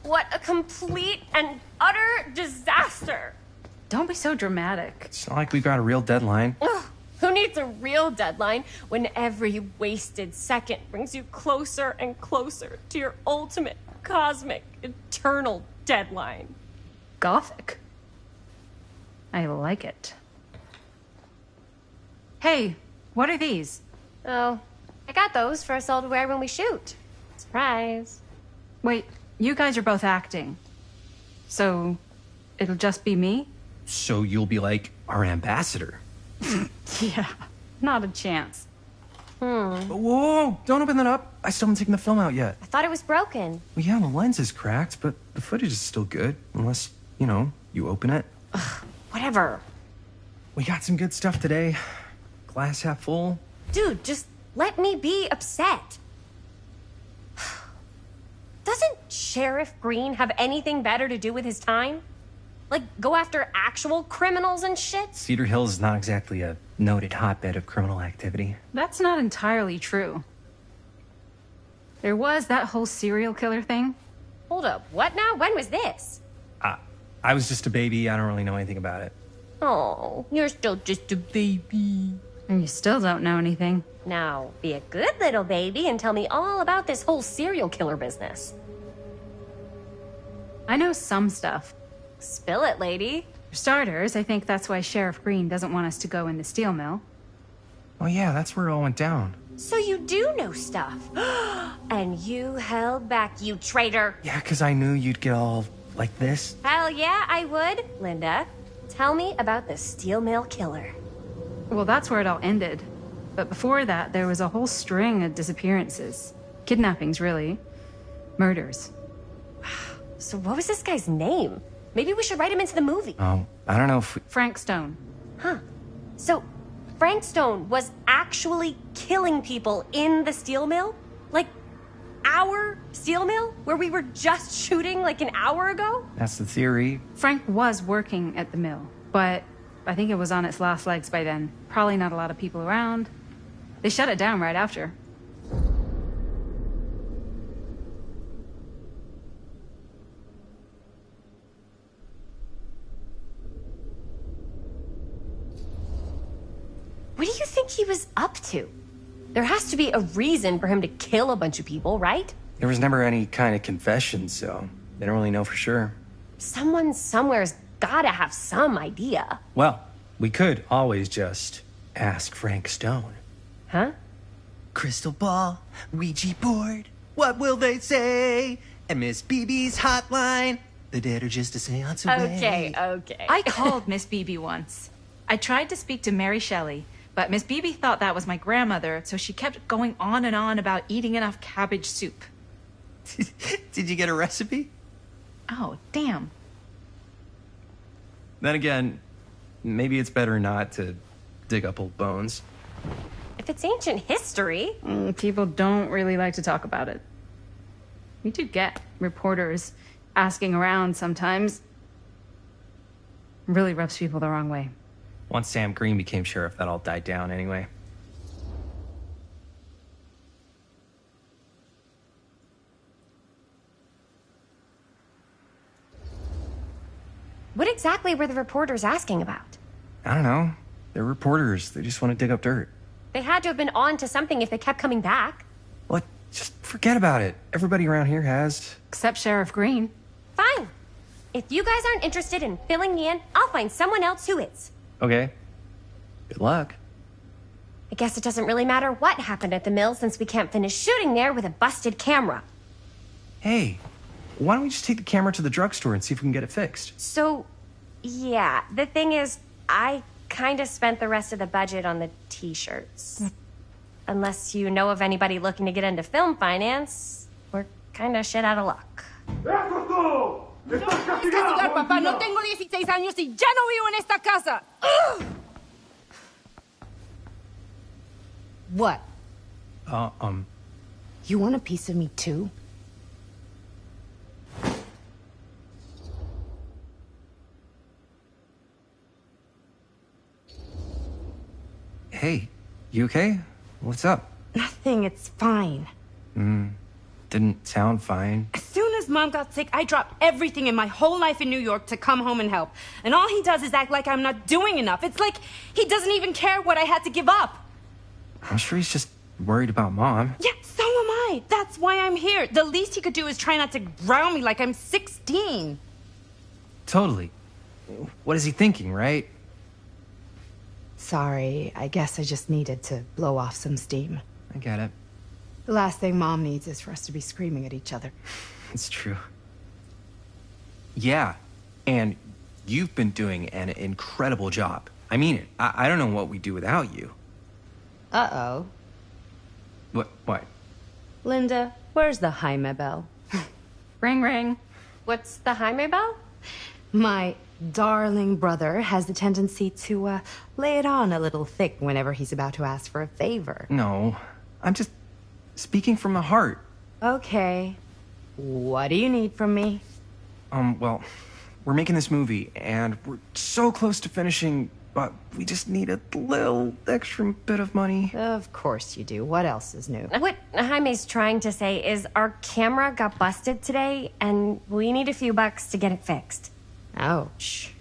What a complete and utter disaster. Don't be so dramatic. It's not like we've got a real deadline. Ugh, Who needs a real deadline when every wasted second brings you closer and closer to your ultimate, cosmic, eternal deadline? Gothic. I like it. Hey, what are these? Oh, I got those for us all to wear when we shoot. Surprise. Wait, you guys are both acting. So, it'll just be me? So you'll be like our ambassador. Yeah, not a chance. Whoa, don't open that up. I still haven't taken the film out yet. I thought it was broken. Well, yeah, the lens is cracked, but the footage is still good. Unless, you open it. Whatever. We got some good stuff today. Glass half full. Dude, just let me be upset. Doesn't Sheriff Green have anything better to do with his time? Like, go after actual criminals and shit? Cedar Hills is not exactly a noted hotbed of criminal activity. That's not entirely true. There was that whole serial killer thing. Hold up, what now? When was this? I was just a baby. I don't really know anything about it. Oh, you're still just a baby. And you still don't know anything. Now, be a good little baby and tell me all about this whole serial killer business. I know some stuff. Spill it, lady. For starters, I think that's why Sheriff Green doesn't want us to go in the steel mill. Oh yeah, that's where it all went down. So you do know stuff. And you held back, you traitor. Yeah, because I knew you'd get all like this. Hell yeah, I would. Linda, tell me about the steel mill killer. Well, that's where it all ended. But before that, there was a whole string of disappearances. Kidnappings, really. Murders. So what was this guy's name? Maybe we should write him into the movie. Oh, I don't know if we... Frank Stone. Huh. So, Frank Stone was actually killing people in the steel mill? Like, our steel mill? Where we were just shooting like an hour ago? That's the theory. Frank was working at the mill, but I think it was on its last legs by then. Probably not a lot of people around. They shut it down right after. What do you think he was up to? There has to be a reason for him to kill a bunch of people, right? There was never any kind of confession, so they don't really know for sure. Someone somewhere's gotta have some idea. Well, we could always just ask Frank Stone. Huh? Crystal ball, Ouija board, what will they say? And Miss BB's hotline, the dead are just a seance away. Okay. I called Miss BB once. I tried to speak to Mary Shelley, but Miss BB thought that was my grandmother, so she kept going on and on about eating enough cabbage soup. Did you get a recipe? Oh, damn. Then again, maybe it's better not to dig up old bones. If it's ancient history... People don't really like to talk about it. We do get reporters asking around sometimes. Really rubs people the wrong way. Once Sam Green became sheriff, that all died down anyway. What exactly were the reporters asking about? I don't know. They're reporters. They just want to dig up dirt. They had to have been on to something if they kept coming back. What? Just forget about it. Everybody around here has. Except Sheriff Green. Fine. If you guys aren't interested in filling me in, I'll find someone else who is. Okay. Good luck. I guess it doesn't really matter what happened at the mill since we can't finish shooting there with a busted camera. Hey, why don't we just take the camera to the drugstore and see if we can get it fixed? So, yeah, the thing is, I kind of spent the rest of the budget on the t-shirts. Unless you know of anybody looking to get into film finance, we're kind of shit out of luck. Castigar, papá. No tengo 16 años y ya no vivo en esta casa. What? You want a piece of me too? Hey, you okay? What's up? Nothing, it's fine. Didn't sound fine. As soon as as Mom got sick, I dropped everything in my whole life in New York to come home and help. And all he does is act like I'm not doing enough. It's like he doesn't even care what I had to give up. I'm sure he's just worried about Mom. Yeah, so am I. That's why I'm here. The least he could do is try not to ground me like I'm 16. Totally. What is he thinking, right? Sorry, I guess I just needed to blow off some steam. I get it. The last thing Mom needs is for us to be screaming at each other. It's true. Yeah, and you've been doing an incredible job. I mean it. I don't know what we'd do without you. Uh-oh. What? Linda, where's the Jaime bell? Ring, ring. What's the Jaime bell? My darling brother has the tendency to lay it on a little thick whenever he's about to ask for a favor. No, I'm just speaking from the heart. Okay. What do you need from me? Well, we're making this movie, and we're so close to finishing, but we just need a little extra bit of money. Of course you do. What else is new? What Jaime's trying to say is our camera got busted today, and we need a few bucks to get it fixed. Ouch.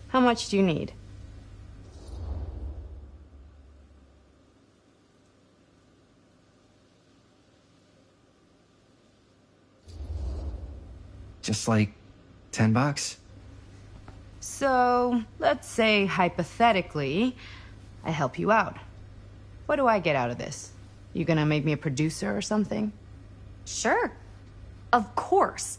How much do you need? Just like $10. So, let's say hypothetically, I help you out. What do I get out of this? You gonna make me a producer or something? Sure. Of course.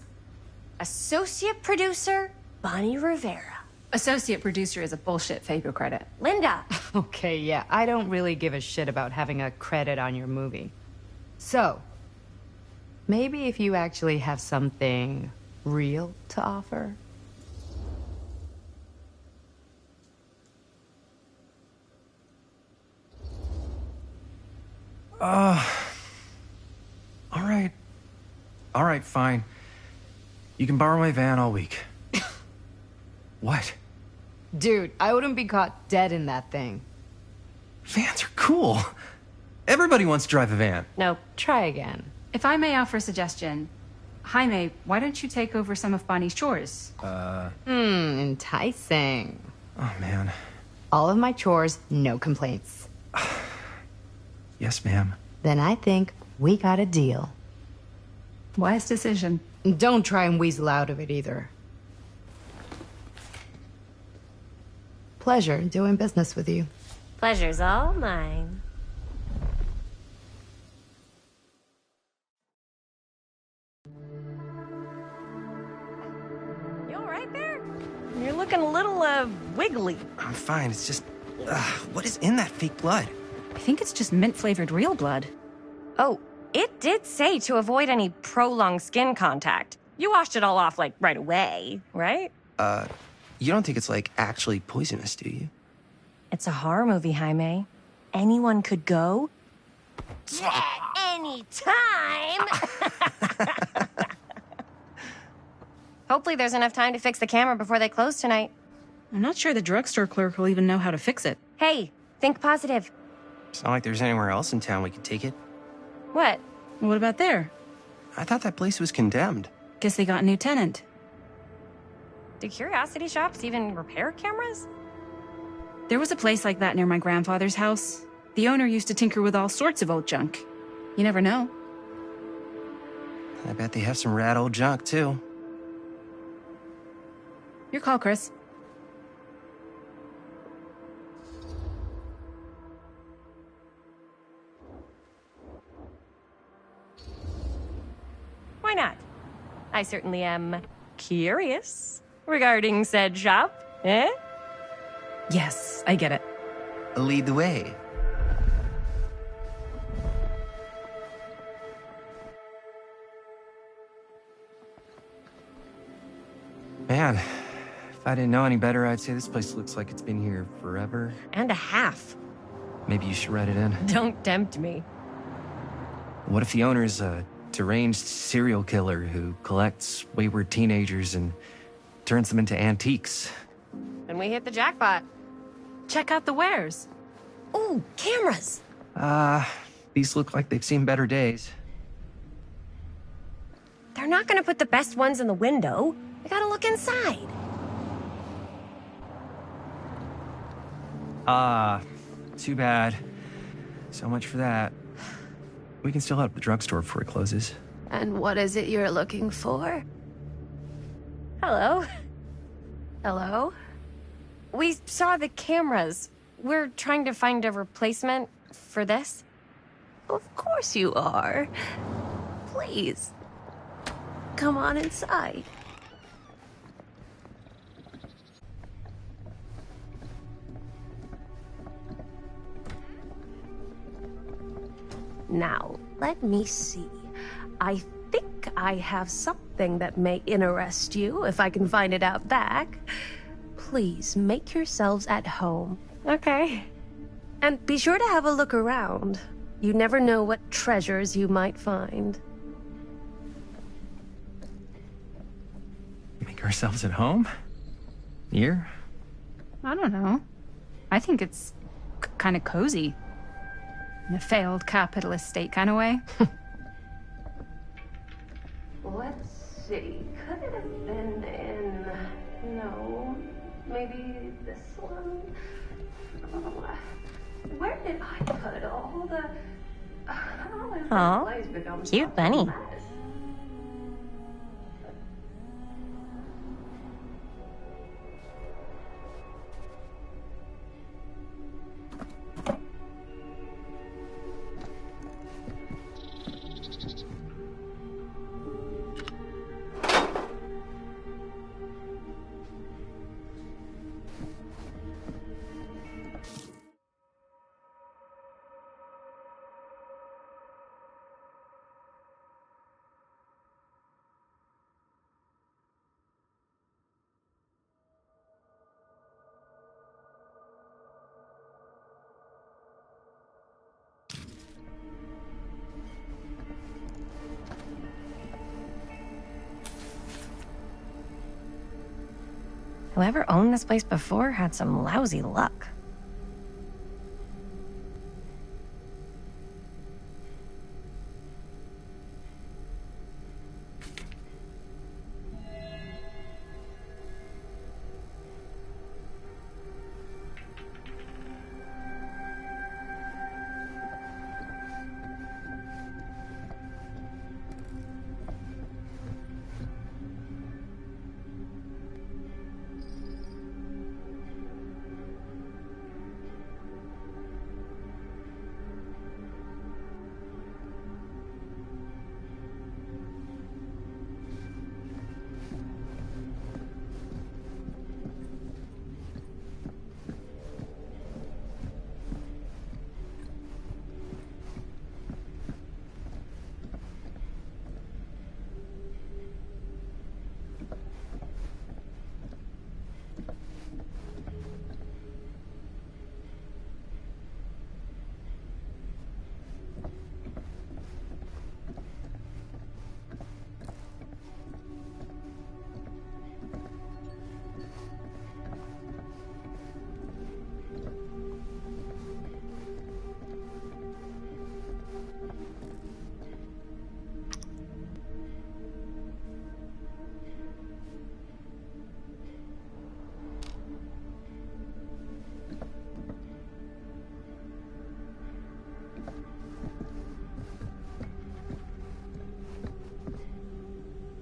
Associate producer, Bonnie Rivera. Associate producer is a bullshit FAPO credit. Linda. Okay, yeah, I don't really give a shit about having a credit on your movie. So, maybe if you actually have something real to offer? All right, fine. You can borrow my van all week. What? Dude, I wouldn't be caught dead in that thing. Vans are cool. Everybody wants to drive a van. No, try again. If I may offer a suggestion, Jaime, why don't you take over some of Bonnie's chores? Enticing. Oh, man. All of my chores, no complaints. Yes, ma'am. Then I think we got a deal. Wise decision. Don't try and weasel out of it either. Pleasure doing business with you. Pleasure's all mine. You all right there? You're looking a little, wiggly. I'm fine. It's just, what is in that fake blood? I think it's just mint-flavored real blood. Oh, it did say to avoid any prolonged skin contact. You washed it all off, like, right away, right? You don't think it's, like, actually poisonous, do you? It's a horror movie, Jaime. Anyone could go. Yeah, anytime! Hopefully there's enough time to fix the camera before they close tonight. I'm not sure the drugstore clerk will even know how to fix it. Hey, think positive. It's not like there's anywhere else in town we could take it. What? What about there? I thought that place was condemned. Guess they got a new tenant. Do curiosity shops even repair cameras? There was a place like that near my grandfather's house. The owner used to tinker with all sorts of old junk. You never know. I bet they have some rad old junk, too. Your call, Chris. Why not? I certainly am curious regarding said shop, eh? Yes, I get it. Lead the way. Man, if I didn't know any better, I'd say this place looks like it's been here forever. And a half. Maybe you should write it in. Don't tempt me. What if the owner's a deranged serial killer who collects wayward teenagers and turns them into antiques? Then we hit the jackpot. Check out the wares. Ooh, cameras. These look like they've seen better days. They're not gonna put the best ones in the window. They gotta look inside. Too bad. So much for that. We can still head up the drugstore before it closes. And what is it you're looking for? Hello. Hello? We saw the cameras. We're trying to find a replacement for this. Of course you are. Please. Come on inside. Now, let me see. I think I have something that may interest you, if I can find it out back. Please make yourselves at home. Okay. And be sure to have a look around. You never know what treasures you might find. Make ourselves at home? Here? I don't know. I think it's kind of cozy. In a failed capitalist state kind of way. Let's see. Could it have been in... No. Maybe this one? Where did I put all the... Oh, cute bunny. Whoever owned this place before had some lousy luck.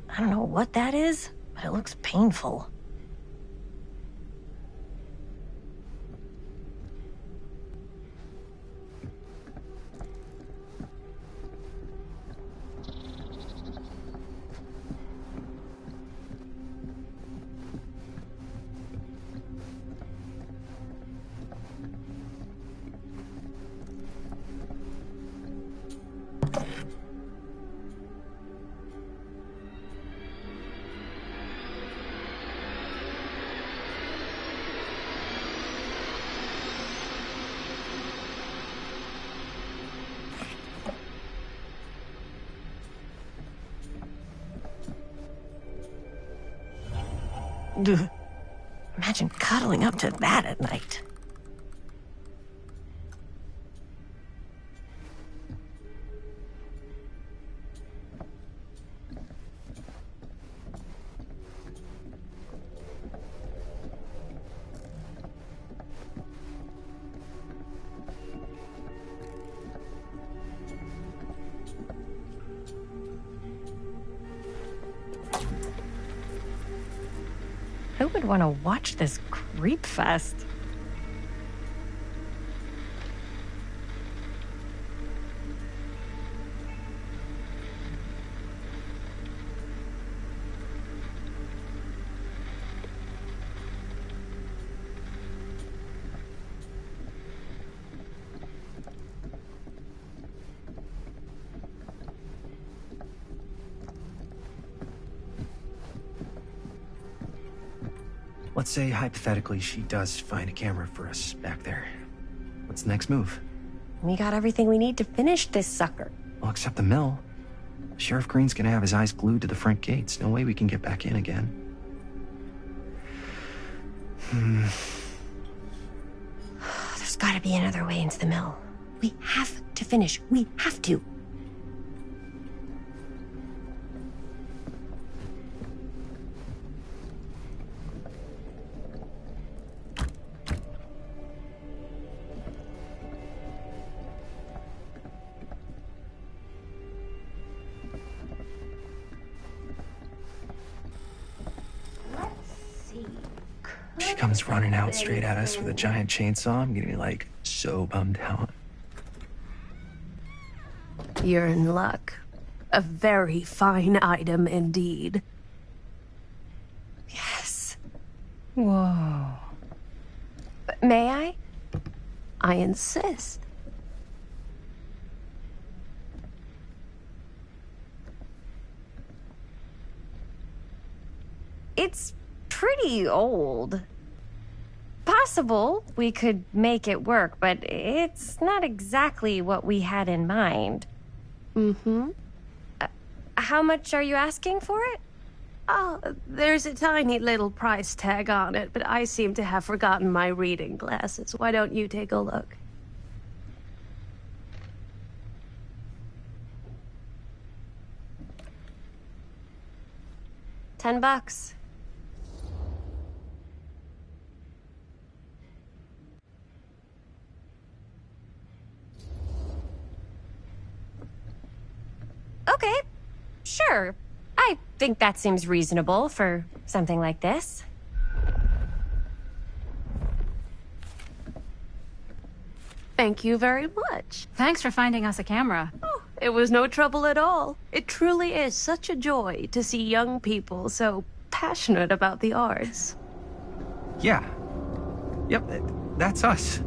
I don't know what that is, but it looks painful. Ugh. Imagine cuddling up to that at night. Who would want to watch this creep fest? Let's say, hypothetically, she does find a camera for us back there. What's the next move? We got everything we need to finish this sucker. Well, except the mill. Sheriff Green's gonna have his eyes glued to the front gates. No way we can get back in again. There's gotta be another way into the mill. We have to finish. We have to. She comes running out straight at us with a giant chainsaw. I'm gonna be like so bummed out. You're in luck. A very fine item indeed. Yes. Whoa. May I? I insist. It's pretty old. Possible we could make it work, but it's not exactly what we had in mind. Mm-hmm. How much are you asking for it? Oh, there's a tiny little price tag on it, but I seem to have forgotten my reading glasses. Why don't you take a look? $10. Okay, sure. I think that seems reasonable for something like this. Thank you very much. Thanks for finding us a camera. Oh, it was no trouble at all. It truly is such a joy to see young people so passionate about the arts. Yeah. Yep, that's us.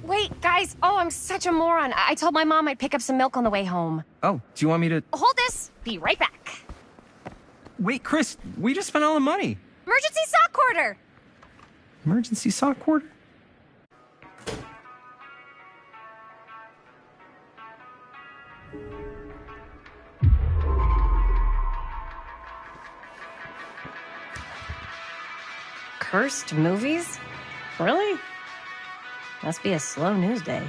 Wait, guys. Oh, I'm such a moron. I told my mom I'd pick up some milk on the way home. Oh, do you want me to... Hold this. Be right back. Wait, Chris, we just spent all the money. Emergency sock quarter. Emergency sock quarter? Cursed movies? Really? Must be a slow news day.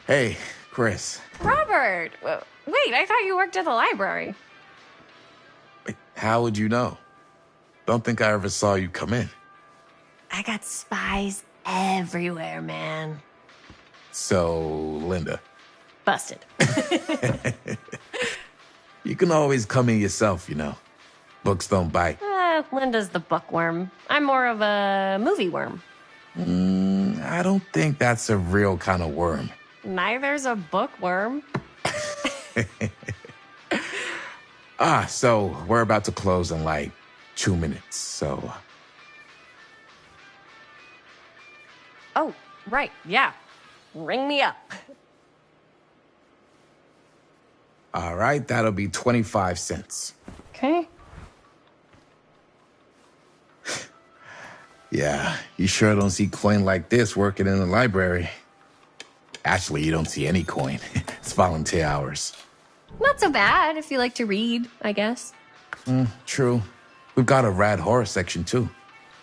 Hey, Chris. Robert! Wait, I thought you worked at the library. How would you know? Don't think I ever saw you come in. I got spies everywhere, man. So, Linda. Busted. You can always come in yourself, you know. Books don't bite. Linda's the bookworm. I'm more of a movie worm. I don't think that's a real kind of worm. Neither's a bookworm. So we're about to close in like 2 minutes, so... Oh, right, yeah. Ring me up. All right, that'll be 25 cents. Okay. Yeah, you sure don't see coin like this working in the library. Actually, you don't see any coin. It's volunteer hours. Not so bad if you like to read, I guess. True. We've got a rad horror section, too.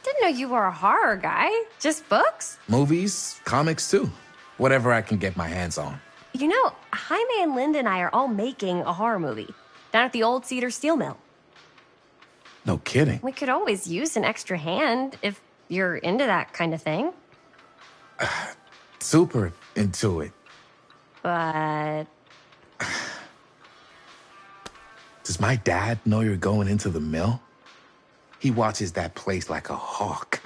Didn't know you were a horror guy. Just books? Movies, comics, too. Whatever I can get my hands on. You know, Jaime and Linda and I are all making a horror movie down at the old Cedar Steel Mill. No kidding. We could always use an extra hand if you're into that kind of thing. Super into it. But... Does my dad know you're going into the mill? He watches that place like a hawk.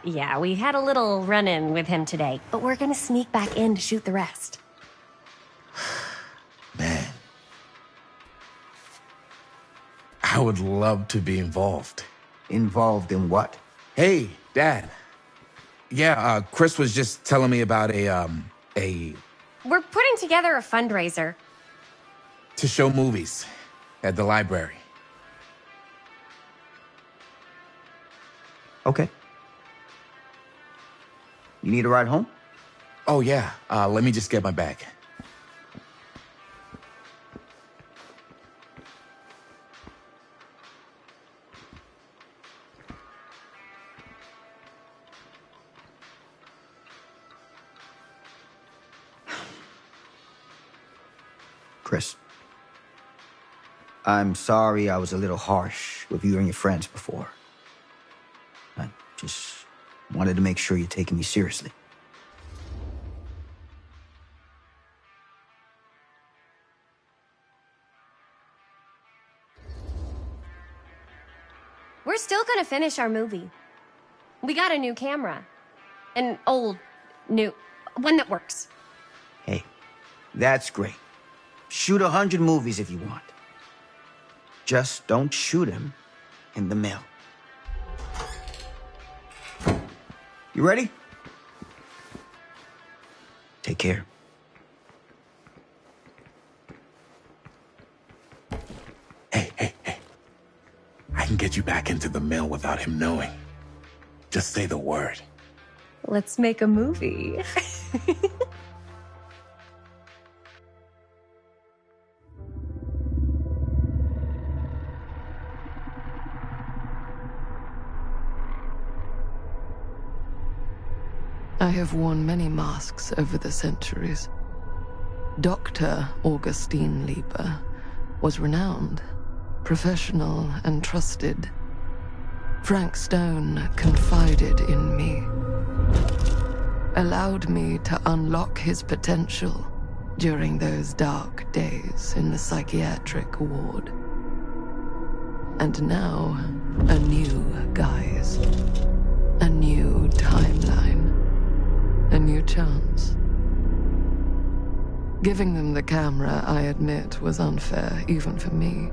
Yeah, we had a little run-in with him today, but we're gonna sneak back in to shoot the rest. Man. I would love to be involved. Involved in what? Hey, Dad. Yeah, Chris was just telling me about a... We're putting together a fundraiser. to show movies at the library. Okay. You need a ride home? Oh, yeah. Let me just get my bag. Chris, I'm sorry I was a little harsh with you and your friends before. I just wanted to make sure you're taking me seriously. We're still gonna finish our movie. We got a new camera. An old, new, one that works. Hey, that's great. Shoot 100 movies if you want. Just don't shoot them in the mill. You ready? Take care. Hey. I can get you back into the mill without him knowing. Just say the word. Let's make a movie. I have worn many masks over the centuries. Dr. Augustine Lieber was renowned, professional, and trusted. Frank Stone confided in me, allowed me to unlock his potential during those dark days in the psychiatric ward. And now, a new guise, a new timeline. A new chance. Giving them the camera, I admit, was unfair, even for me.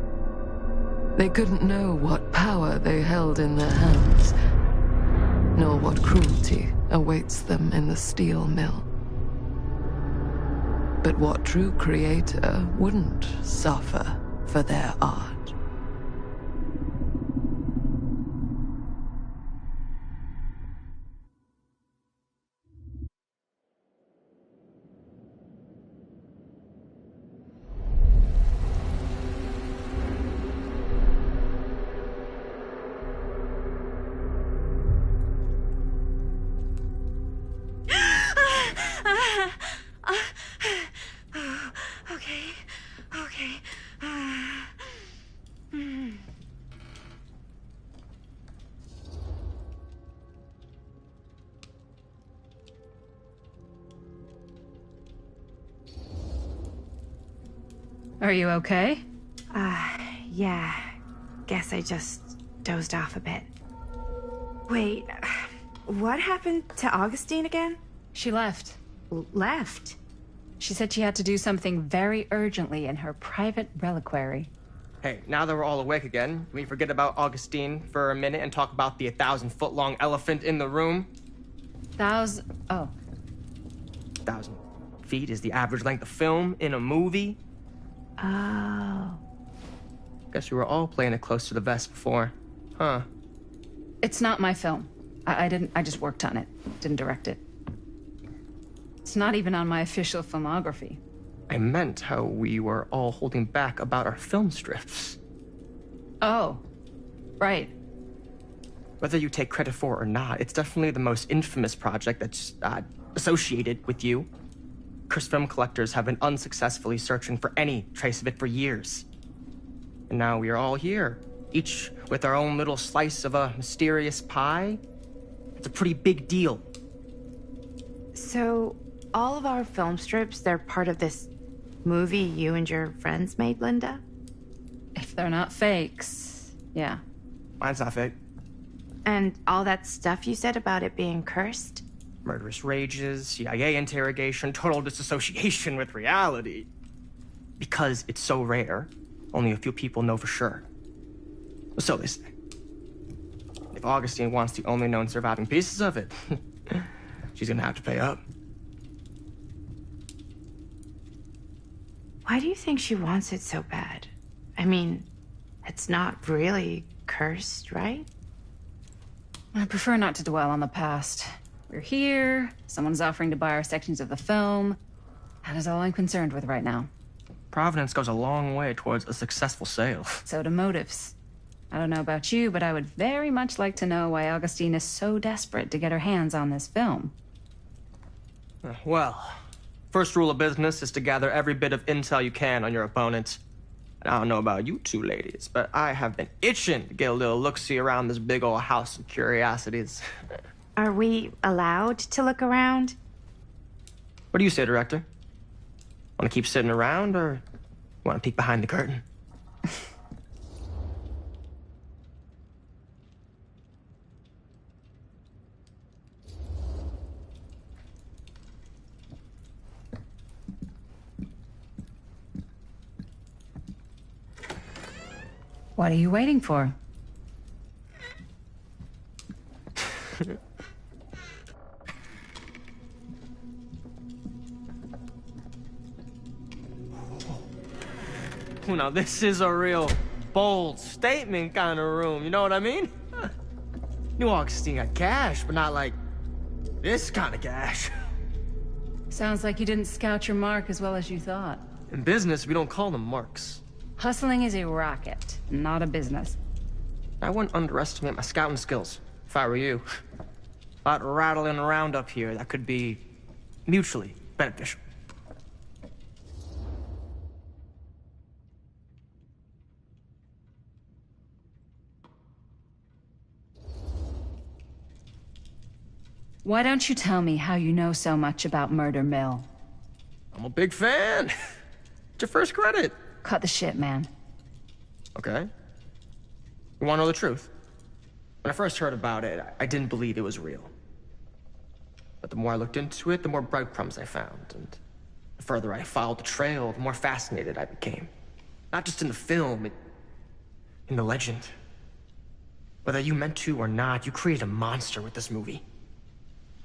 They couldn't know what power they held in their hands, nor what cruelty awaits them in the steel mill. But what true creator wouldn't suffer for their art? Are you okay? Yeah. Guess I just dozed off a bit. Wait, what happened to Augustine again? She left. Left? She said she had to do something very urgently in her private reliquary. Hey, now that we're all awake again, can we forget about Augustine for a minute and talk about the 1,000-foot-long elephant in the room? 1,000 feet is the average length of film in a movie. Oh. Guess we were all playing it close to the vest before. Huh. It's not my film. I just worked on it. Didn't direct it. It's not even on my official filmography. I meant how we were all holding back about our film strips. Oh. Right. Whether you take credit for it or not, it's definitely the most infamous project that's associated with you. Cursed film collectors have been unsuccessfully searching for any trace of it for years. And now we are all here, each with our own little slice of a mysterious pie. It's a pretty big deal. So, all of our film strips, they're part of this movie you and your friends made, Linda? If they're not fakes, yeah. Mine's not fake. And all that stuff you said about it being cursed? Murderous rages, CIA interrogation, total disassociation with reality. Because it's so rare, only a few people know for sure. So they say. If Augustine wants the only known surviving pieces of it, she's gonna have to pay up. Why do you think she wants it so bad? I mean, it's not really cursed, right? I prefer not to dwell on the past. We're here, someone's offering to buy our sections of the film. That is all I'm concerned with right now. Providence goes a long way towards a successful sale. So do motives. I don't know about you, but I would very much like to know why Augustine is so desperate to get her hands on this film. Well, first rule of business is to gather every bit of intel you can on your opponent. And I don't know about you two ladies, but I have been itching to get a little look-see around this big old house of curiosities. Are we allowed to look around? What do you say, director? Want to keep sitting around, or want to peek behind the curtain? What are you waiting for? Well, now this is a real bold statement kind of room, you know what I mean? New Augustine got cash, but not like this kind of cash. Sounds like you didn't scout your mark as well as you thought. In business, we don't call them marks. Hustling is a racket, not a business. I wouldn't underestimate my scouting skills, if I were you. A lot rattling around up here that could be mutually beneficial. Why don't you tell me how you know so much about Murder Mill? I'm a big fan. It's your first credit. Cut the shit, man. Okay. You want to know the truth? When I first heard about it, I didn't believe it was real. But the more I looked into it, the more breadcrumbs I found. And the further I followed the trail, the more fascinated I became. Not just in the film, in the legend. Whether you meant to or not, you created a monster with this movie.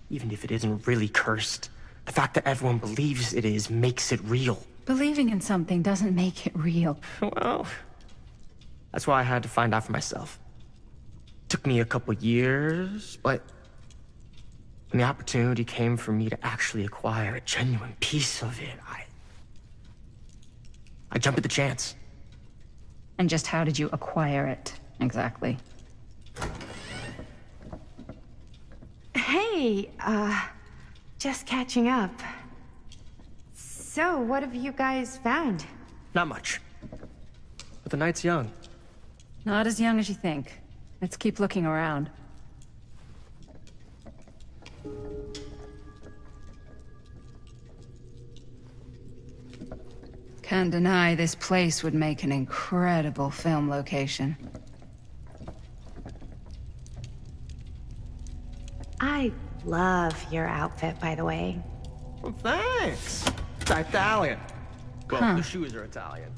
Even if it isn't really cursed, the fact that everyone believes it is makes it real. Believing in something doesn't make it real. Well, that's why I had to find out for myself. Took me a couple years, but when the opportunity came for me to actually acquire a genuine piece of it, I jumped at the chance. And just how did you acquire it, exactly? Hey, just catching up. So, what have you guys found? Not much. But the night's young. Not as young as you think. Let's keep looking around. Can't deny this place would make an incredible film location. I love your outfit, by the way. Well, thanks. It's Italian. Well, Huh. the shoes are Italian.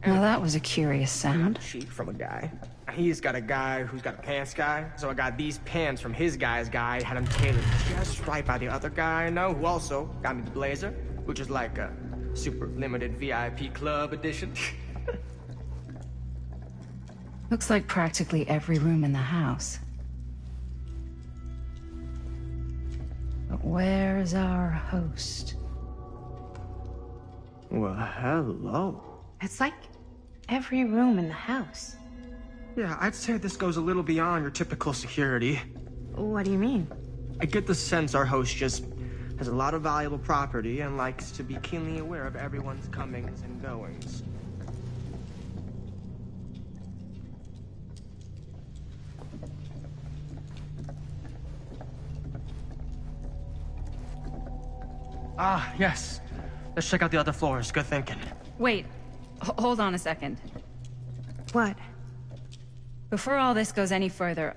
Well, that was a curious sound. Sheet from a guy. He's got a guy who's got a pants guy, so I got these pants from his guy's guy, had them tailored just right by the other guy I know, who also got me the blazer, which is like a super limited VIP club edition. Looks like practically every room in the house. But where's our host? Well, hello. It's like every room in the house. Yeah, I'd say this goes a little beyond your typical security. What do you mean? I get the sense our host just has a lot of valuable property and likes to be keenly aware of everyone's comings and goings. Ah, yes. Let's check out the other floors. Good thinking. Wait, hold on a second. What? Before all this goes any further,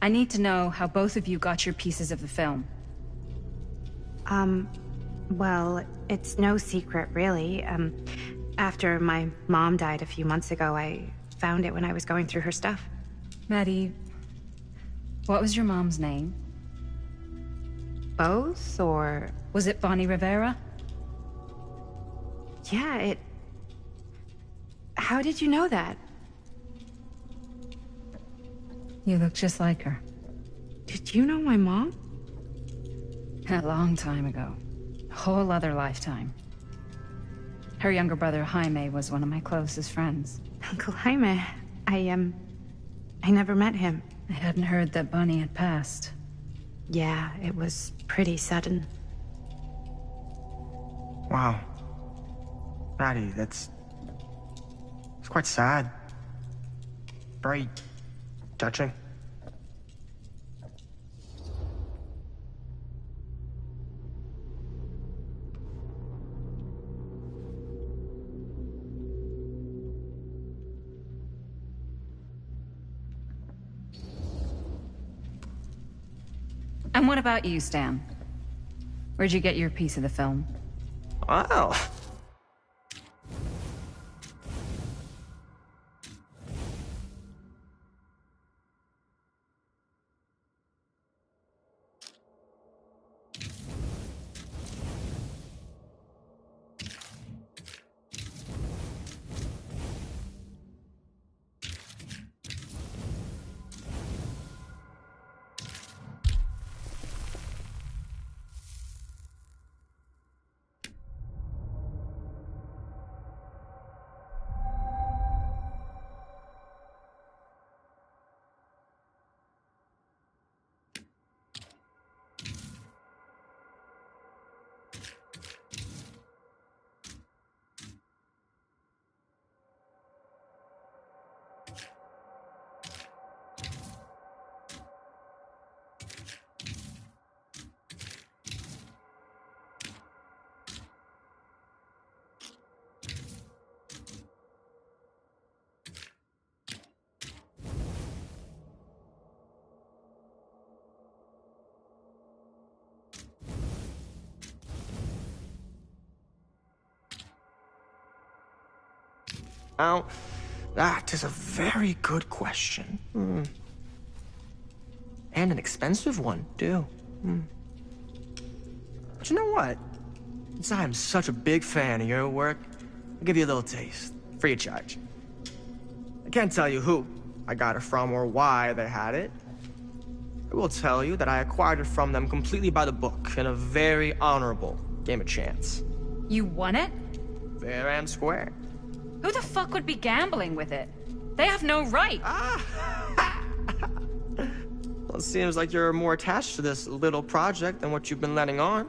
I need to know how both of you got your pieces of the film. Well, it's no secret, really. After my mom died a few months ago, I found it when I was going through her stuff. Maddie, what was your mom's name? Both, or... Was it Bonnie Rivera? Yeah, How did you know that? You look just like her. Did you know my mom? A long time ago. A whole other lifetime. Her younger brother, Jaime, was one of my closest friends. Uncle Jaime, I never met him. I hadn't heard that Bonnie had passed. Yeah, it was pretty sudden. Wow. Maddie, it's quite sad. Very touching. And what about you, Stan? Where'd you get your piece of the film? Wow. Now, that is a very good question. And an expensive one, too. But you know what? Since I am such a big fan of your work, I'll give you a little taste, free of charge. I can't tell you who I got it from or why they had it. I will tell you that I acquired it from them completely by the book in a very honorable game of chance. You won it? Fair and square. Who the fuck would be gambling with it? They have no right. Well, it seems like you're more attached to this little project than what you've been letting on.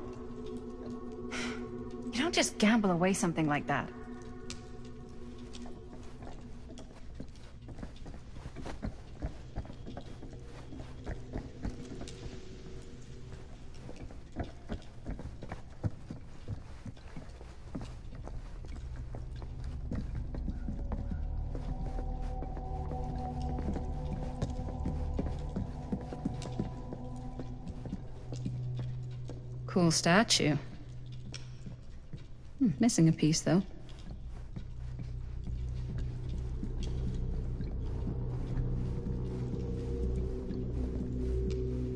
You don't just gamble away something like that. Cool statue. Missing a piece, though.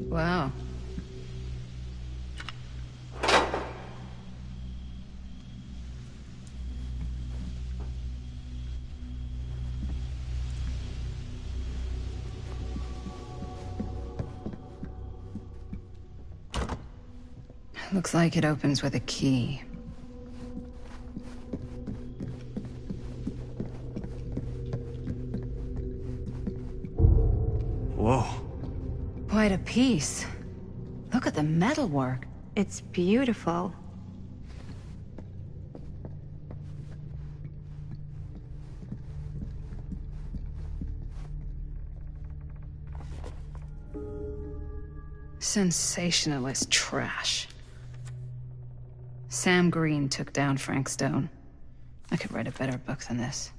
Wow. Looks like it opens with a key. Whoa. Quite a piece. Look at the metalwork. It's beautiful. Sensationalist trash. Sam Green took down Frank Stone. I could write a better book than this.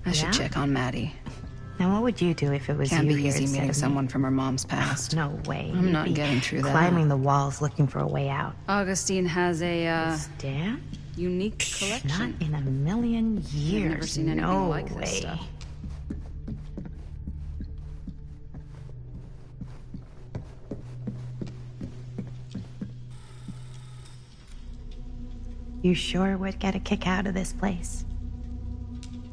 I should check on Maddie. Now, what would you do if it was Can't you be here easy instead meeting of me? someone from her mom's past. No way. I'm You'd not be getting through that. climbing the walls looking for a way out. Augustine has a, Stamp? unique collection. Not in a million years. I've never seen anything no like way. this stuff. You sure would get a kick out of this place.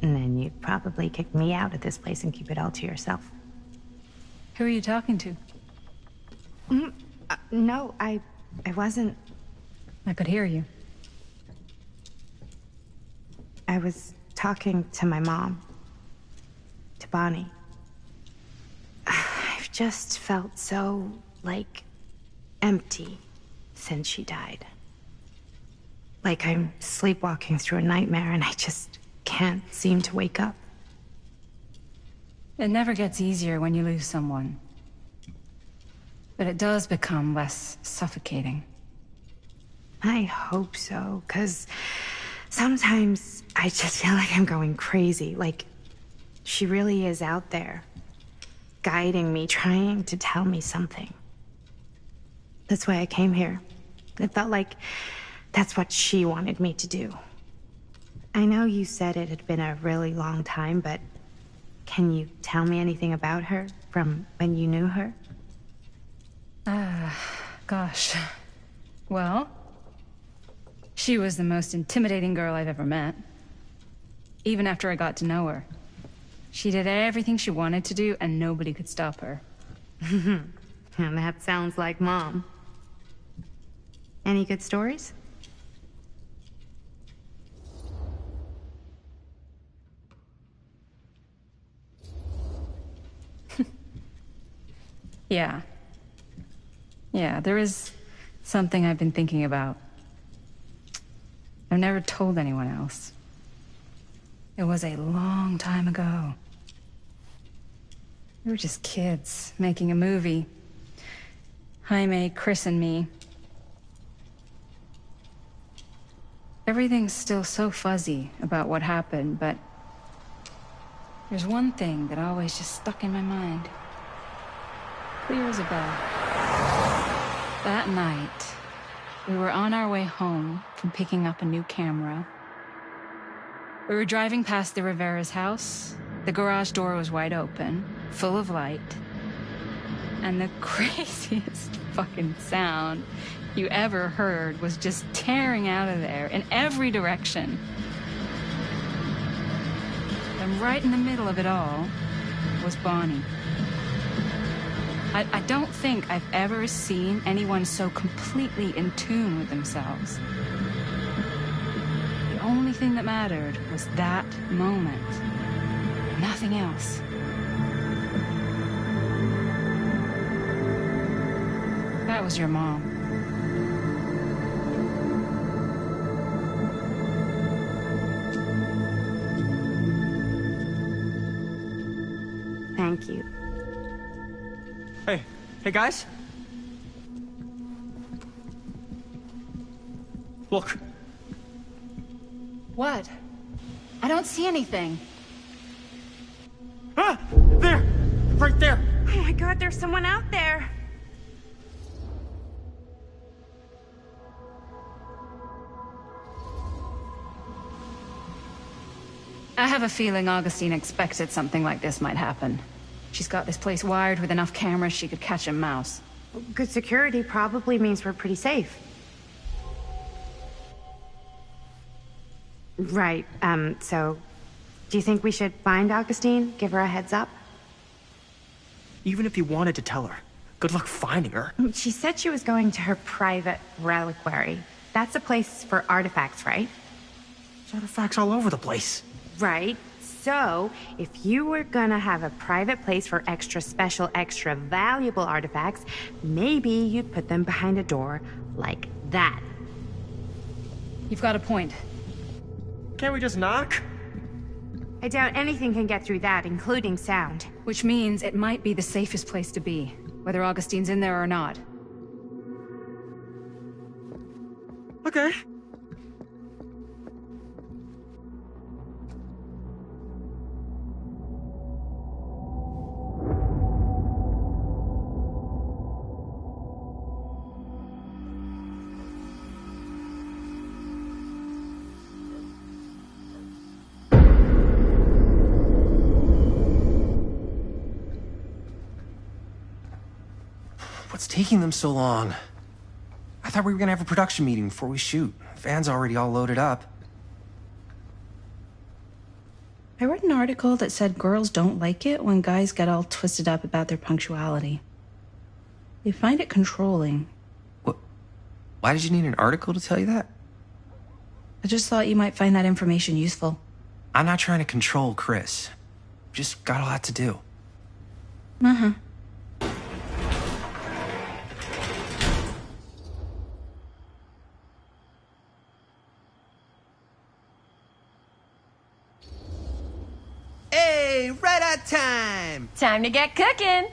And then you'd probably kick me out of this place and keep it all to yourself. Who are you talking to? No, I wasn't. I could hear you. I was talking to my mom. To Bonnie. I've just felt so, like, empty since she died. Like I'm sleepwalking through a nightmare and I just can't seem to wake up. It never gets easier when you lose someone. But it does become less suffocating. I hope so, because sometimes I just feel like I'm going crazy. Like, she really is out there, guiding me, trying to tell me something. That's why I came here. It felt like that's what she wanted me to do. I know you said it had been a really long time, but can you tell me anything about her from when you knew her? Gosh. Well, she was the most intimidating girl I've ever met. Even after I got to know her. She did everything she wanted to do, and nobody could stop her. And that sounds like Mom. Any good stories? Yeah. Yeah, there is something I've been thinking about. I've never told anyone else. It was a long time ago. We were just kids, making a movie. Jaime, Chris, and me. Everything's still so fuzzy about what happened, but there's one thing that always just stuck in my mind. Clear as a bell. That night, we were on our way home from picking up a new camera. We were driving past the Rivera's house. The garage door was wide open, full of light. And the craziest fucking sound you ever heard was just tearing out of there in every direction. And right in the middle of it all was Bonnie. I don't think I've ever seen anyone so completely in tune with themselves. The only thing that mattered was that moment. Nothing else. That was your mom. Thank you. Hey guys. Look. What? I don't see anything. Ah! There! Right there! Oh my god, there's someone out there. I have a feeling Augustine expected something like this might happen. She's got this place wired with enough cameras she could catch a mouse. Good security probably means we're pretty safe. Right, so... Do you think we should find Augustine? Give her a heads up? Even if you wanted to tell her, good luck finding her. She said she was going to her private reliquary. That's a place for artifacts, right? There's artifacts all over the place. Right. So, if you were gonna have a private place for extra special, extra valuable artifacts, maybe you'd put them behind a door like that. You've got a point. Can't we just knock? I doubt anything can get through that, including sound. Which means it might be the safest place to be, whether Augustine's in there or not. Okay. What's taking them so long? I thought we were gonna have a production meeting before we shoot. Van's already all loaded up. I read an article that said girls don't like it when guys get all twisted up about their punctuality. They find it controlling. What? Why did you need an article to tell you that? I just thought you might find that information useful. I'm not trying to control Chris. Just got a lot to do. Uh-huh. Hey, right on time! Time to get cooking!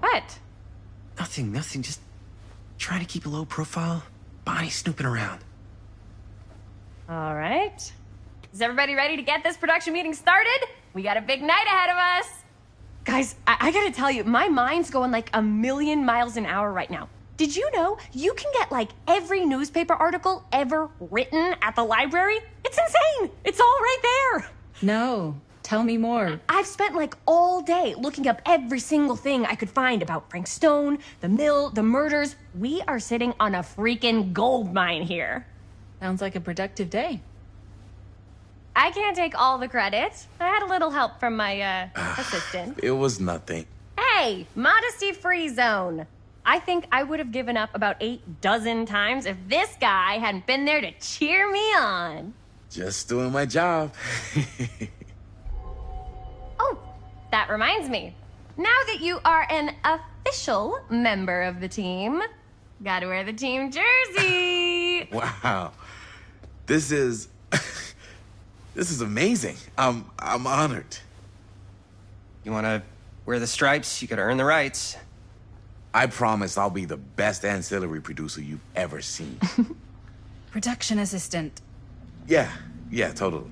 What? Nothing. Just trying to keep a low profile. Bonnie snooping around. All right. Is everybody ready to get this production meeting started? We got a big night ahead of us. Guys, I gotta tell you, my mind's going like a million miles an hour right now. Did you know you can get like every newspaper article ever written at the library? It's insane. It's all right there. No. Tell me more. I've spent like all day looking up every single thing I could find about Frank Stone, the mill, the murders. We are sitting on a freaking gold mine here. Sounds like a productive day. I can't take all the credit. I had a little help from my assistant. It was nothing. Hey, modesty-free zone. I think I would have given up about 8 dozen times if this guy hadn't been there to cheer me on. Just doing my job. Oh, that reminds me. Now that you are an official member of the team, gotta wear the team jersey. Wow. This is amazing. I'm honored. You wanna wear the stripes? You gotta earn the rights. I promise I'll be the best ancillary producer you've ever seen. Production assistant. Yeah, totally.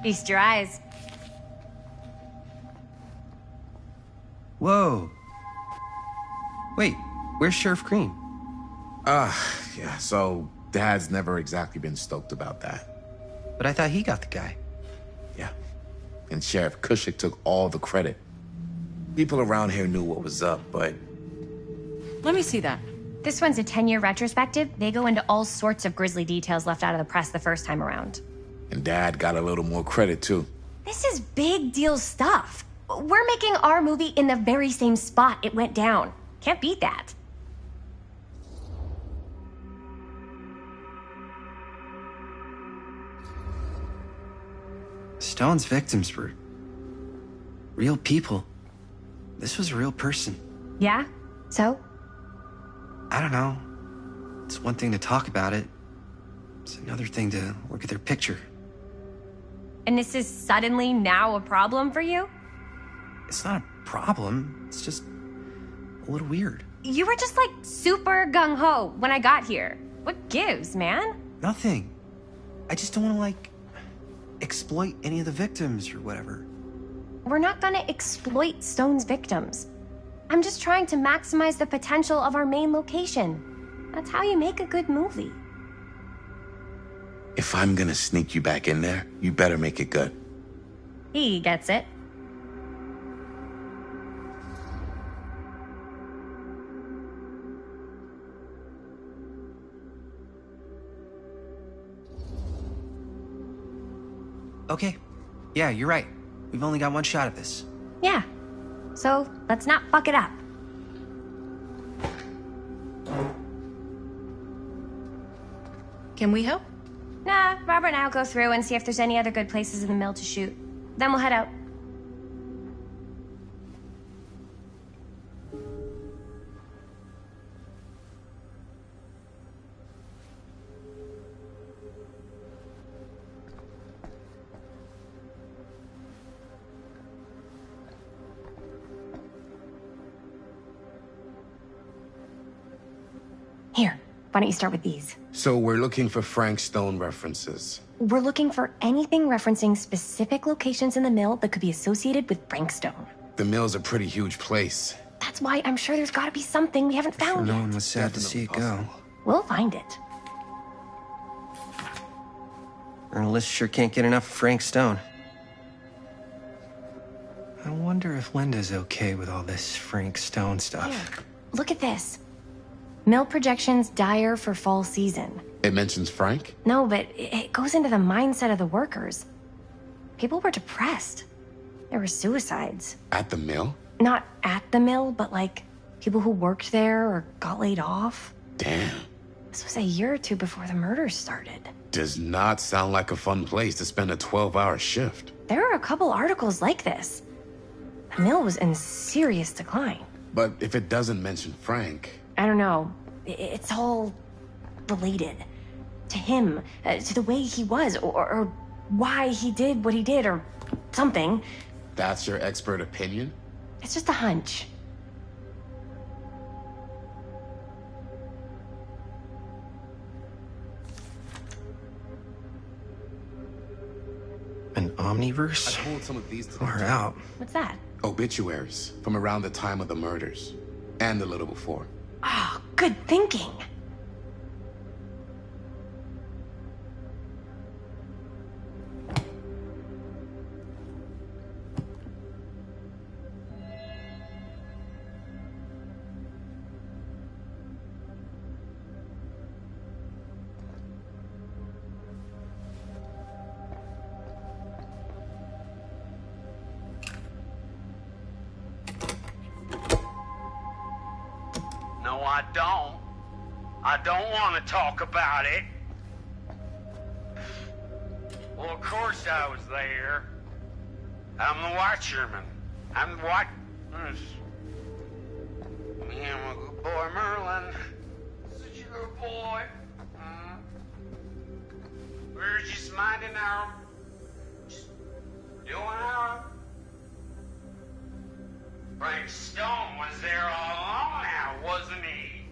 Feast your eyes. Whoa. Wait, where's Sheriff Green? Yeah, so Dad's never exactly been stoked about that. But I thought he got the guy. Yeah, and Sheriff Cushik took all the credit. People around here knew what was up, but... Let me see that. This one's a 10-year retrospective. They go into all sorts of grisly details left out of the press the first time around. And Dad got a little more credit, too. This is big deal stuff. We're making our movie in the very same spot it went down. Can't beat that. Stone's victims were real people. This was a real person. Yeah? So? I don't know. It's one thing to talk about it. It's another thing to look at their picture. And this is suddenly now a problem for you? It's not a problem. It's just a little weird. You were just like super gung-ho when I got here. What gives, man? Nothing. I just don't want to, like, exploit any of the victims or whatever. We're not gonna exploit Stone's victims. I'm just trying to maximize the potential of our main location. That's how you make a good movie. If I'm gonna sneak you back in there, you better make it good. He gets it. Okay. Yeah, you're right. We've only got one shot at this. Yeah. So, let's not fuck it up. Can we help? Nah, Robert and I'll go through and see if there's any other good places in the mill to shoot. Then we'll head out. Here, why don't you start with these? So we're looking for Frank Stone references. We're looking for anything referencing specific locations in the mill that could be associated with Frank Stone. The mill's a pretty huge place. That's why I'm sure there's gotta be something we haven't found No yet. one was sad to see it go. We'll find it. Journalists sure can't get enough of Frank Stone. I wonder if Linda's okay with all this Frank Stone stuff. Here, look at this. Mill projections dire for fall season. It mentions Frank? No, but it goes into the mindset of the workers. People were depressed. There were suicides. At the mill? Not at the mill, but like people who worked there or got laid off. Damn. This was a year or two before the murders started. Does not sound like a fun place to spend a 12-hour shift. There are a couple articles like this. The mill was in serious decline. But if it doesn't mention Frank... I don't know. It's all related. To him, to the way he was, or why he did what he did, or something. That's your expert opinion? It's just a hunch. An omniverse? I pulled some of these Far out. What's that? Obituaries from around the time of the murders. And a little before. Oh, good thinking. No, I don't. I don't want to talk about it. Well, of course I was there. I'm the watcherman. I'm the watch... Me and my good boy Merlin. Such a good boy. We're just minding our... Just doing our... Frank Stone was there all along now, wasn't he?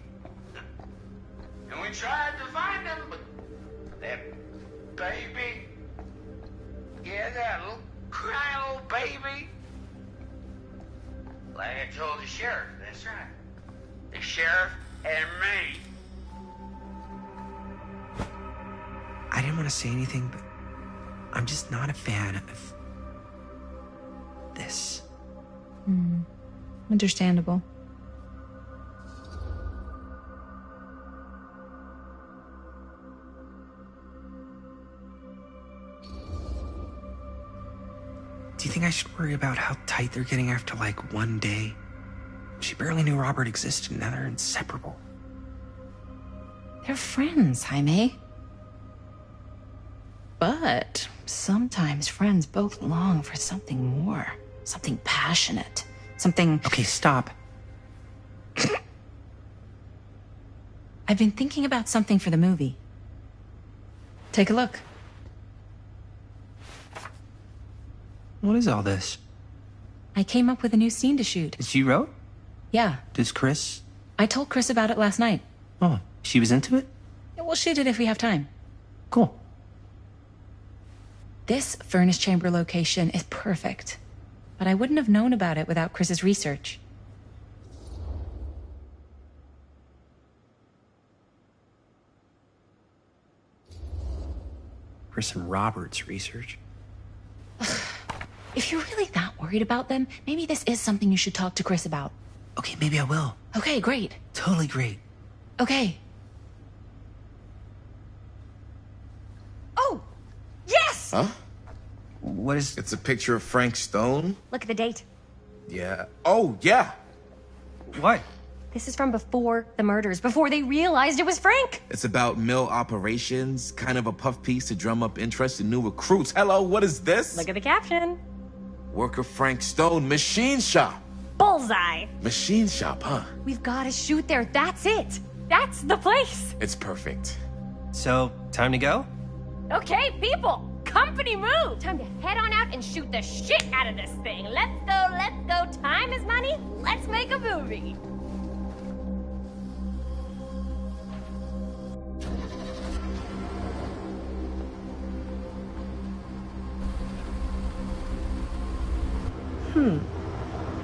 And we tried to find him, but that baby... Yeah, that little crying little baby... Like I told the sheriff, that's right. The sheriff and me. I didn't want to say anything, but I'm just not a fan of this. Understandable. Do you think I should worry about how tight they're getting after, like, one day? She barely knew Robert existed, and now they're inseparable. They're friends, Jaime. But Sometimes friends both long for something more, something passionate, something. Okay, stop. I've been thinking about something for the movie. Take a look. What is all this? I came up with a new scene to shoot. That you wrote? Yeah. Does Chris? I told Chris about it last night. Oh, she was into it? Yeah, we'll shoot it if we have time. Cool. This furnace chamber location is perfect. But I wouldn't have known about it without Chris's research. Chris and Robert's research. If you're really that worried about them, maybe this is something you should talk to Chris about. Okay, maybe I will. Okay, great. Totally great. Okay. Oh! Yes! Huh? What is... It's a picture of Frank Stone? Look at the date. Yeah. Oh, yeah! What? This is from before the murders, before they realized it was Frank. It's about mill operations, kind of a puff piece to drum up interest in new recruits. Hello, what is this? Look at the caption. Worker Frank Stone, machine shop. Bullseye. Machine shop, huh? We've got to shoot there. That's it. That's the place. It's perfect. So, time to go? Okay, people. Company move. Time to head on out and shoot the shit out of this thing. Let's go, let's go. Time is money. Let's make a movie.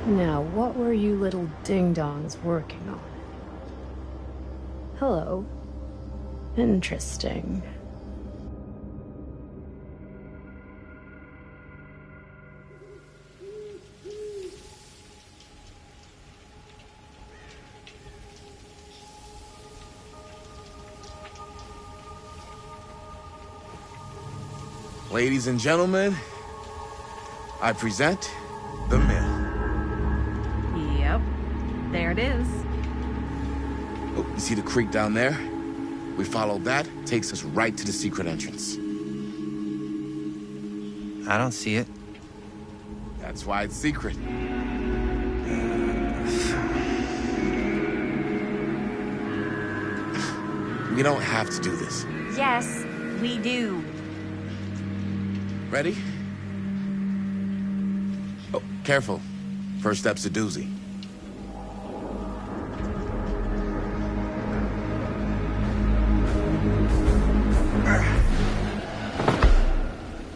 Now, what were you little ding-dongs working on? Hello. Interesting. Ladies and gentlemen, I present The Mill. Yep. There it is. Oh, you see the creek down there? We follow that, takes us right to the secret entrance. I don't see it. That's why it's secret. We don't have to do this. Yes, we do. Ready? Oh, careful. First step's a doozy.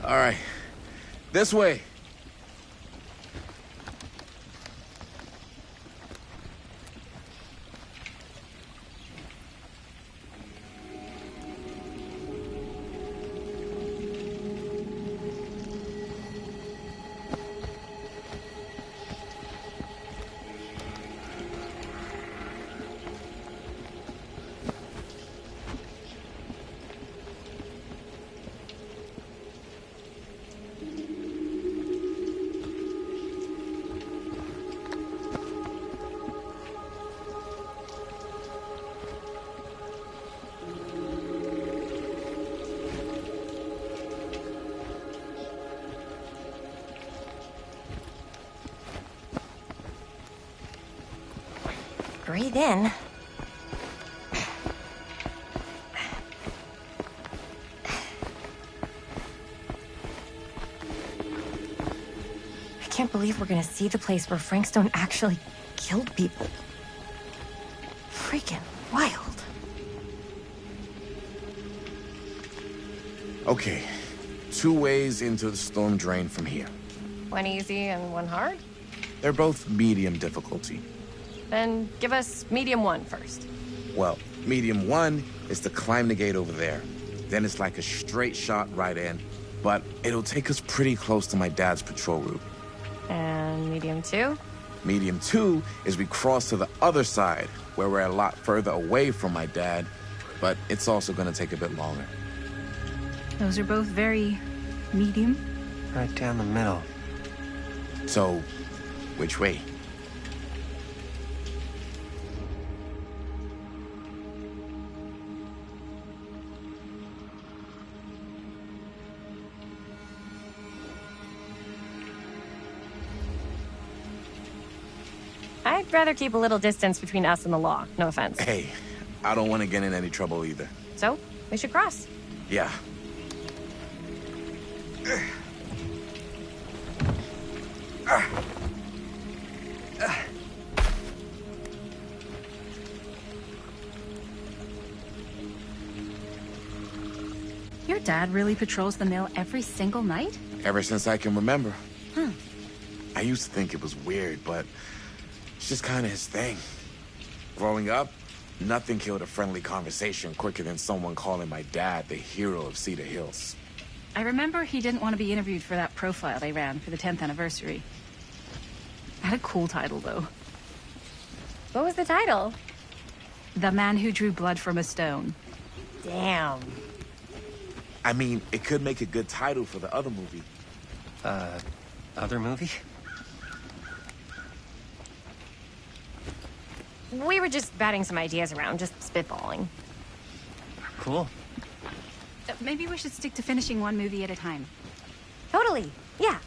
All right. This way. Breathe in. I can't believe we're gonna see the place where Frank Stone actually killed people. Freaking wild. Okay. 2 ways into the storm drain from here. One easy and one hard? They're both medium difficulty. Then give us medium one first. Well, medium 1 is to climb the gate over there. Then it's like a straight shot right in, but it'll take us pretty close to my dad's patrol route. And medium two? Medium 2 is we cross to the other side, where we're a lot further away from my dad, but it's also gonna take a bit longer. Those are both very medium. Right down the middle. So, which way? I'd rather keep a little distance between us and the law. No offense. Hey, I don't want to get in any trouble either. So, we should cross. Yeah. Your dad really patrols the mill every single night? Ever since I can remember. Huh. I used to think it was weird, but it's just kind of his thing. Growing up, nothing killed a friendly conversation quicker than someone calling my dad the hero of Cedar Hills. I remember he didn't want to be interviewed for that profile they ran for the 10th anniversary. Had a cool title, though. What was the title? The Man Who Drew Blood from a Stone. Damn. I mean, it could make a good title for the other movie. Other movie? We were just batting some ideas around, just spitballing. Cool. Maybe we should stick to finishing one movie at a time. Totally. Yeah.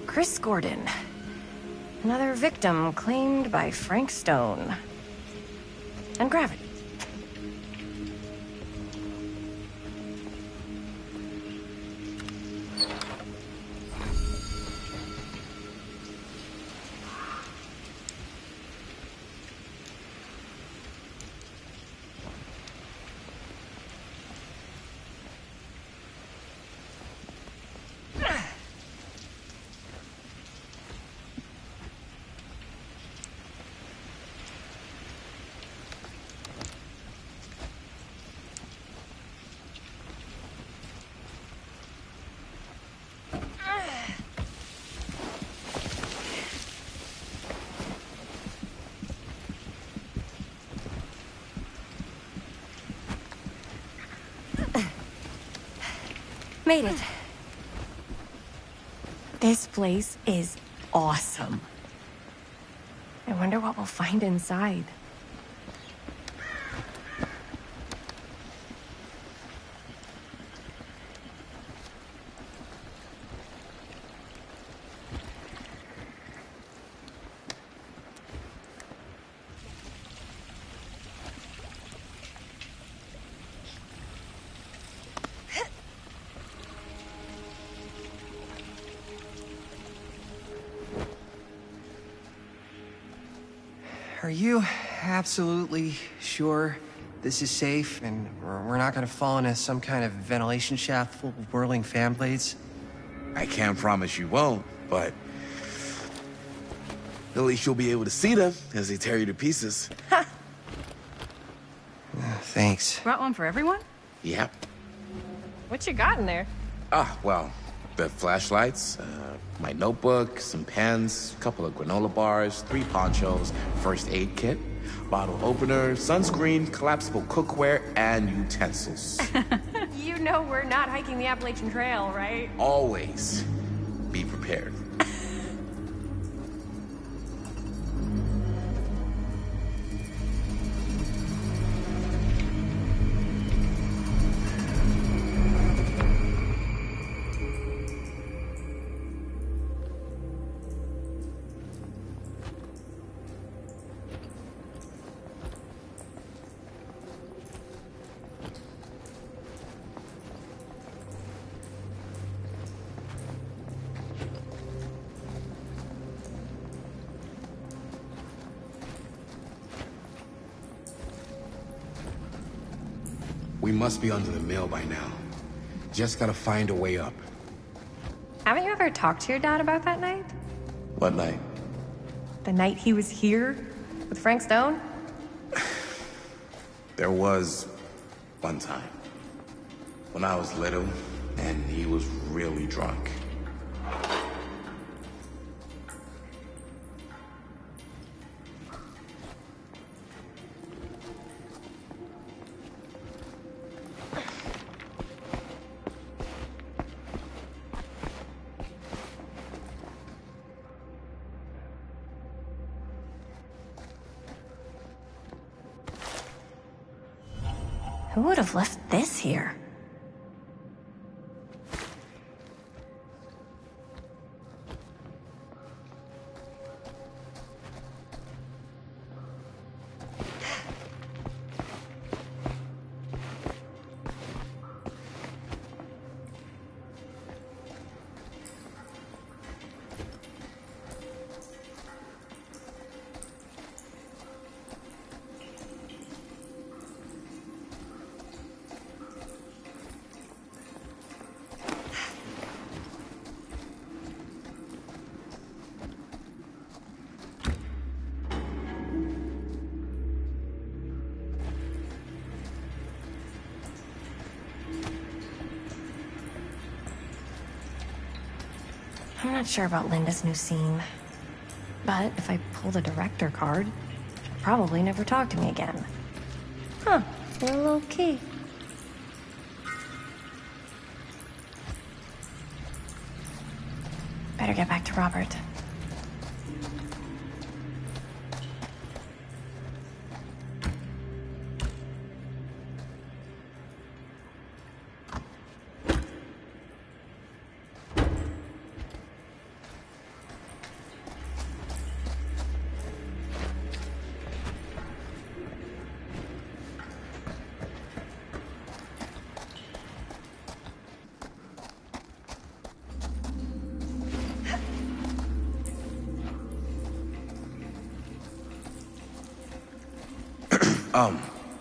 Chris Gordon. Another victim claimed by Frank Stone. And gravity. Made it. This place is awesome. I wonder what we'll find inside. Are you absolutely sure this is safe and we're not gonna fall into some kind of ventilation shaft full of whirling fan blades? I can't promise you won't, but at least you'll be able to see them as they tear you to pieces. Thanks. Brought one for everyone? Yep. What you got in there? Well, the flashlights, my notebook, some pens, a couple of granola bars, 3 ponchos, first aid kit, bottle opener, sunscreen, collapsible cookware, and utensils. You know we're not hiking the Appalachian Trail, right? Always be prepared. We must be under the mill by now. Just gotta find a way up. Haven't you ever talked to your dad about that night? What night? The night he was here with Frank Stone? There was one time when I was little and he was really drunk. Who would have left this here? I'm not sure about Linda's new scene. But if I pull the director card, she'll probably never talk to me again. Huh, a little low key. Better get back to Robert.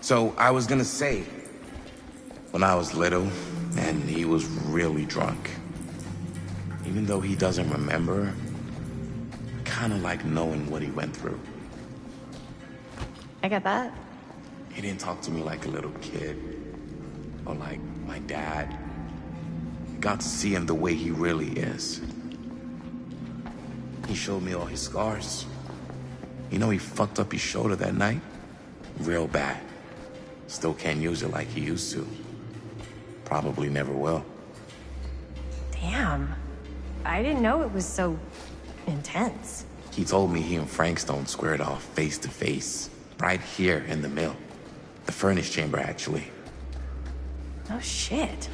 So I was gonna say, when I was little and he was really drunk, even though he doesn't remember, I kinda like knowing what he went through. I get that. He didn't talk to me like a little kid, or like my dad. I got to see him the way he really is. He showed me all his scars. You know, he fucked up his shoulder that night? Real bad. Still can't use it like he used to. Probably never will. Damn. I didn't know it was so intense. He told me he and Frank Stone squared off face to face, right here in the mill. The furnace chamber, actually. Oh, shit.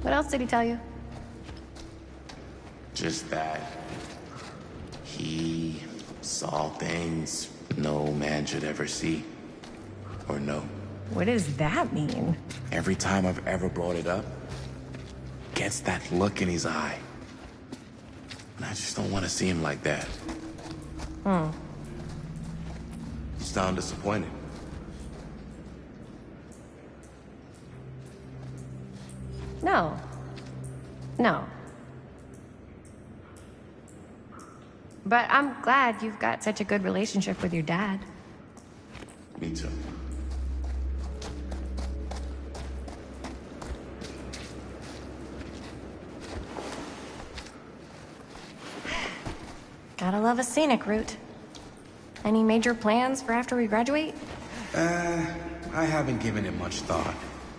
What else did he tell you? Just that he saw things no man should ever see or know. What does that mean? Every time I've ever brought it up, gets that look in his eye. And I just don't want to see him like that. sound disappointed. No. No. But I'm glad you've got such a good relationship with your dad. Me too. Gotta love a scenic route. Any major plans for after we graduate? I haven't given it much thought.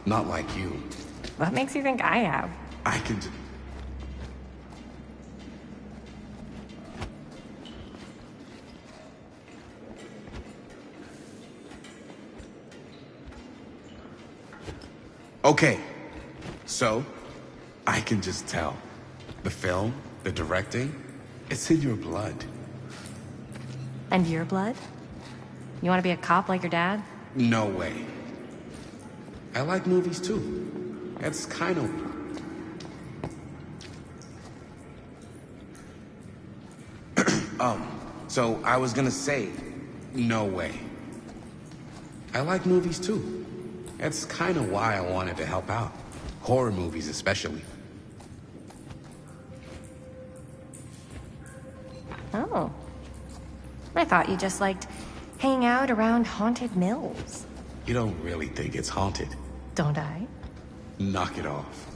Not like you. What makes you think I have? I can just... Okay, so I can just tell. The film, the directing, it's in your blood. And your blood? You want to be a cop like your dad? No way. I like movies too. It's kind of... So I was gonna say, no way. I like movies too. That's kind of why I wanted to help out. Horror movies especially. Oh. I thought you just liked hanging out around haunted mills. You don't really think it's haunted. Don't I? Knock it off.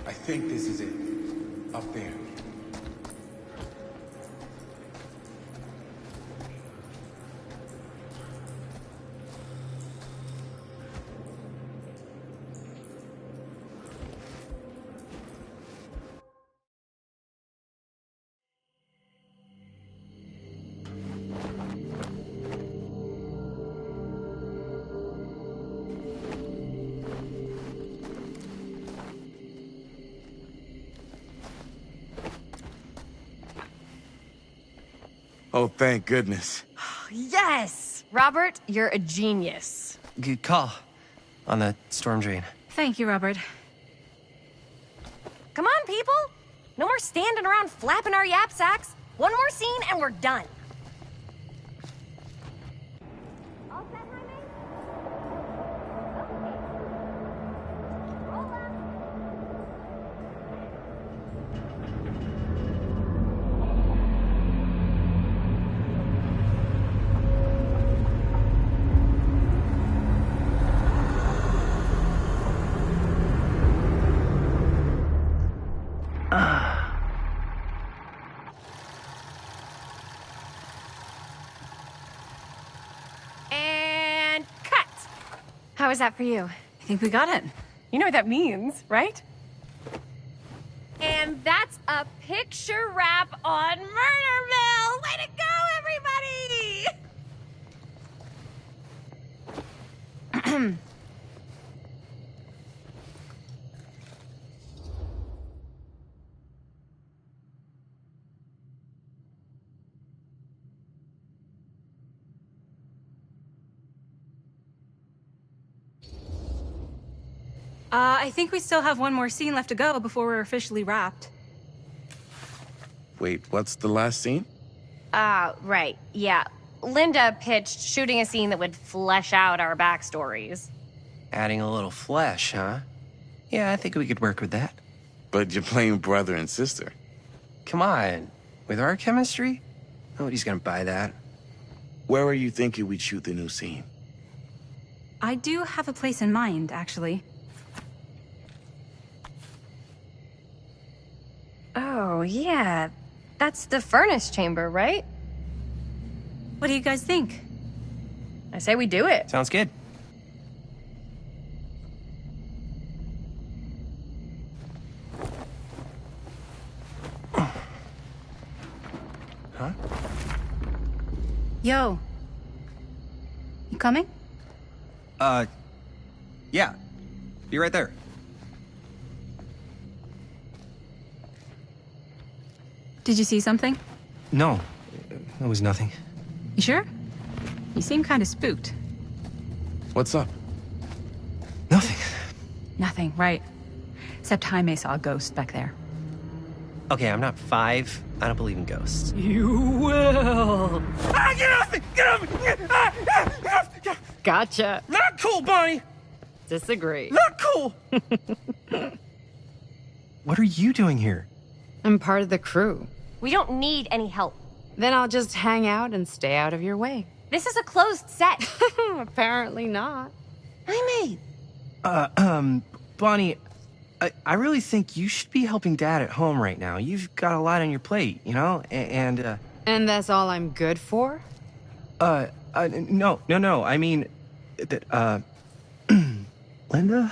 I think this is it. Up there. Oh, thank goodness. Yes! Robert, you're a genius. Good call on the storm drain. Thank you, Robert. Come on, people! No more standing around flapping our yap sacks. One more scene and we're done. And cut! How was that for you? I think we got it. You know what that means, right? And that's a picture wrap on Murder Mill! Way to go, everybody! I think we still have one more scene left to go before we're officially wrapped. Wait, what's the last scene? Right, yeah. Linda pitched shooting a scene that would flesh out our backstories. Adding a little flesh, huh? Yeah, I think we could work with that. But you're playing brother and sister. Come on. With our chemistry? Nobody's gonna buy that. Where are you thinking we'd shoot the new scene? I do have a place in mind, actually. Oh, yeah. That's the furnace chamber, right? What do you guys think? I say we do it. Sounds good. Huh? Yo. You coming? Yeah. Be right there. Did you see something? No, it was nothing. You sure? You seem kind of spooked. What's up? Nothing, right. Except Jaime saw a ghost back there. Okay, I'm not 5. I don't believe in ghosts. You will. Ah, get off me! Get off me! Gotcha. Not cool, Bonnie! Disagree. Not cool! What are you doing here? I'm part of the crew. We don't need any help. Then I'll just hang out and stay out of your way. This is a closed set. Apparently not. I Bonnie, I really think you should be helping Dad at home right now. You've got a lot on your plate, you know? And that's all I'm good for? No. I mean, that, Linda?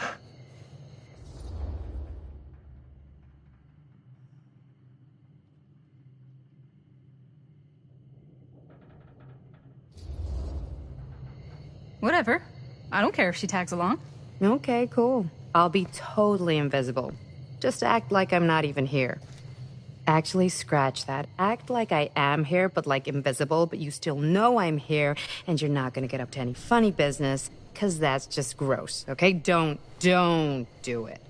Whatever. I don't care if she tags along. Okay, cool. I'll be totally invisible. Just act like I'm not even here. Actually, scratch that. Act like I am here, but like invisible, but you still know I'm here, and you're not gonna get up to any funny business, because that's just gross, okay? Don't do it.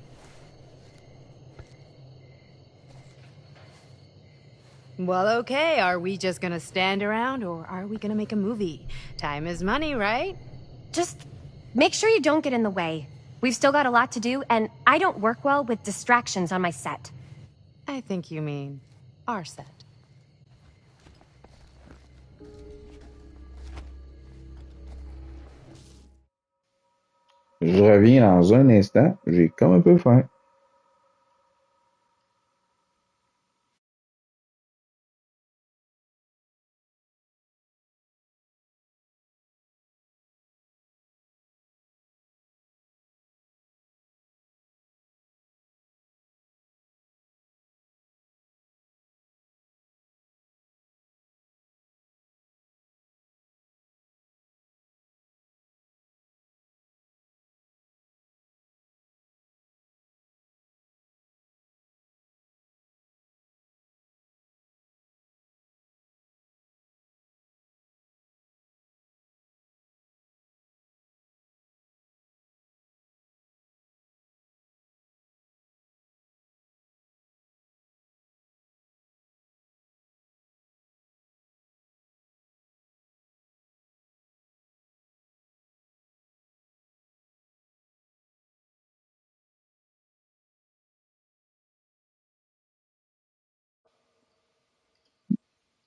Well, okay, are we just gonna stand around, or are we gonna make a movie? Time is money, right? Just make sure you don't get in the way. We've still got a lot to do, and I don't work well with distractions on my set. I think you mean our set. Je reviens dans un instant. J'ai comme un peu faim.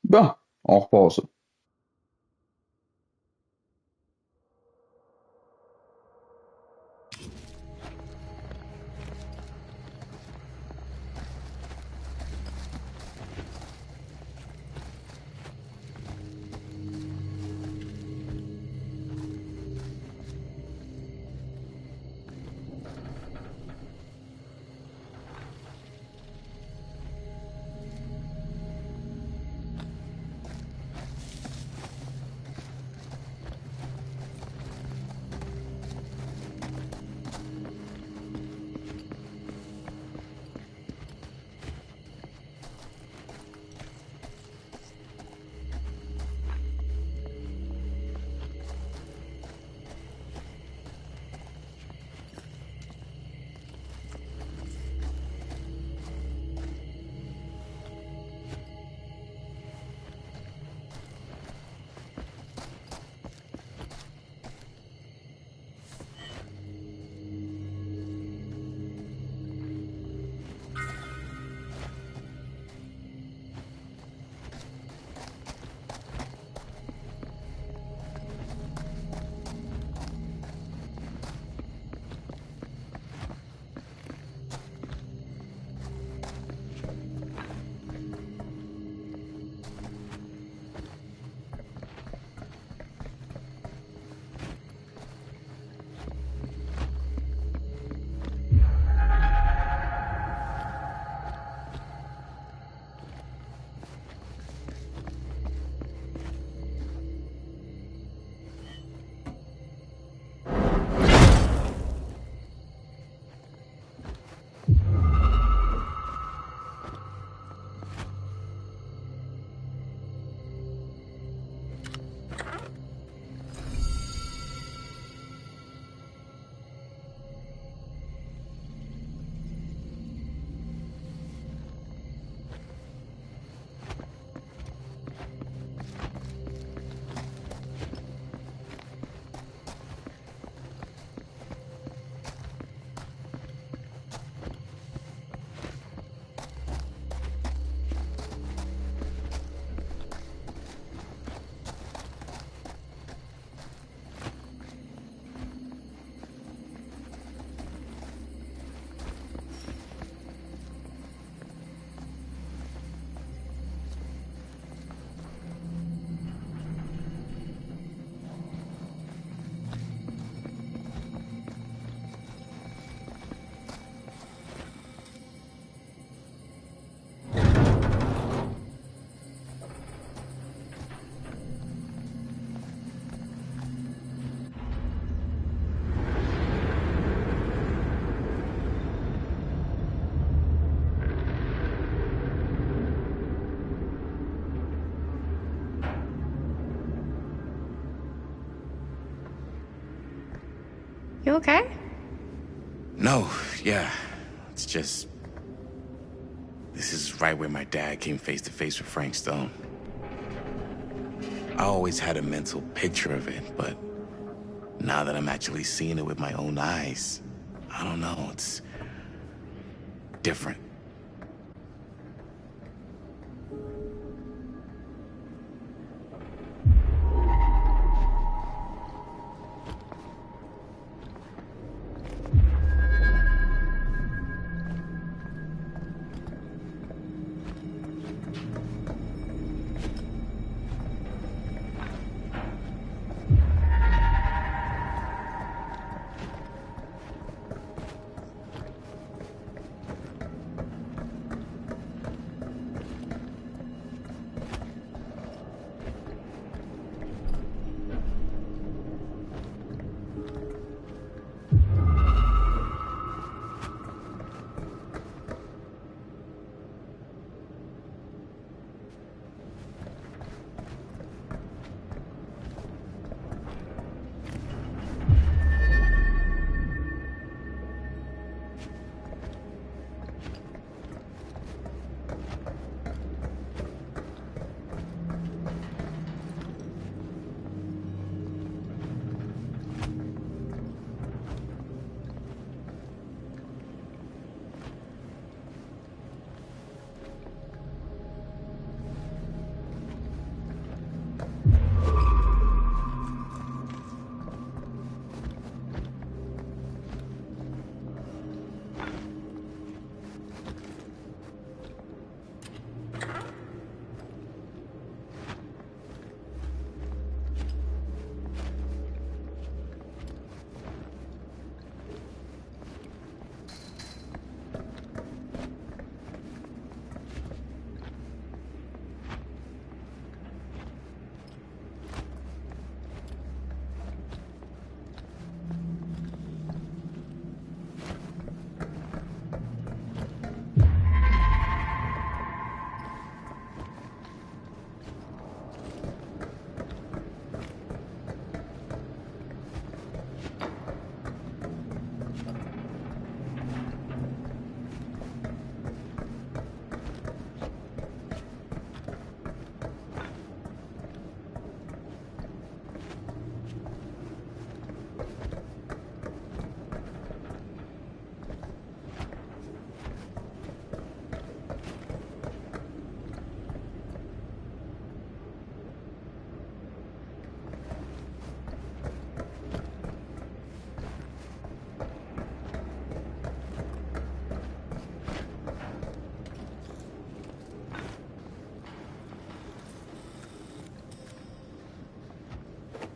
Bon, on repart ça. You okay? No, yeah. It's just... This is right where my dad came face to face with Frank Stone. I always had a mental picture of it, but now that I'm actually seeing it with my own eyes, I don't know, it's different.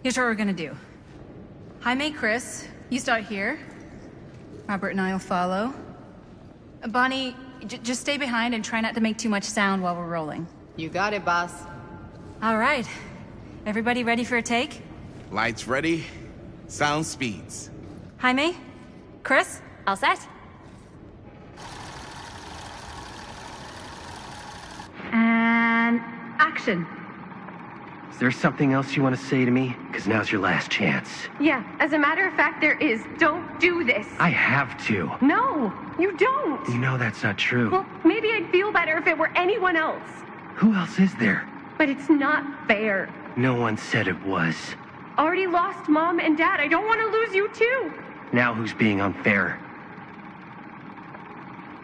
Here's what we're gonna do. Jaime, Chris, you start here. Robert and I'll follow. Bonnie, just stay behind and try not to make too much sound while we're rolling. You got it, boss. All right. Everybody ready for a take? Lights ready, sound speeds. Jaime? Chris? All set? And action. Is there something else you want to say to me? Because now's your last chance. Yeah, as a matter of fact, there is. Don't do this. I have to. No, you don't. You know that's not true. Well, maybe I'd feel better if it were anyone else. Who else is there? But it's not fair. No one said it was. Already lost Mom and Dad. I don't want to lose you too. Now who's being unfair?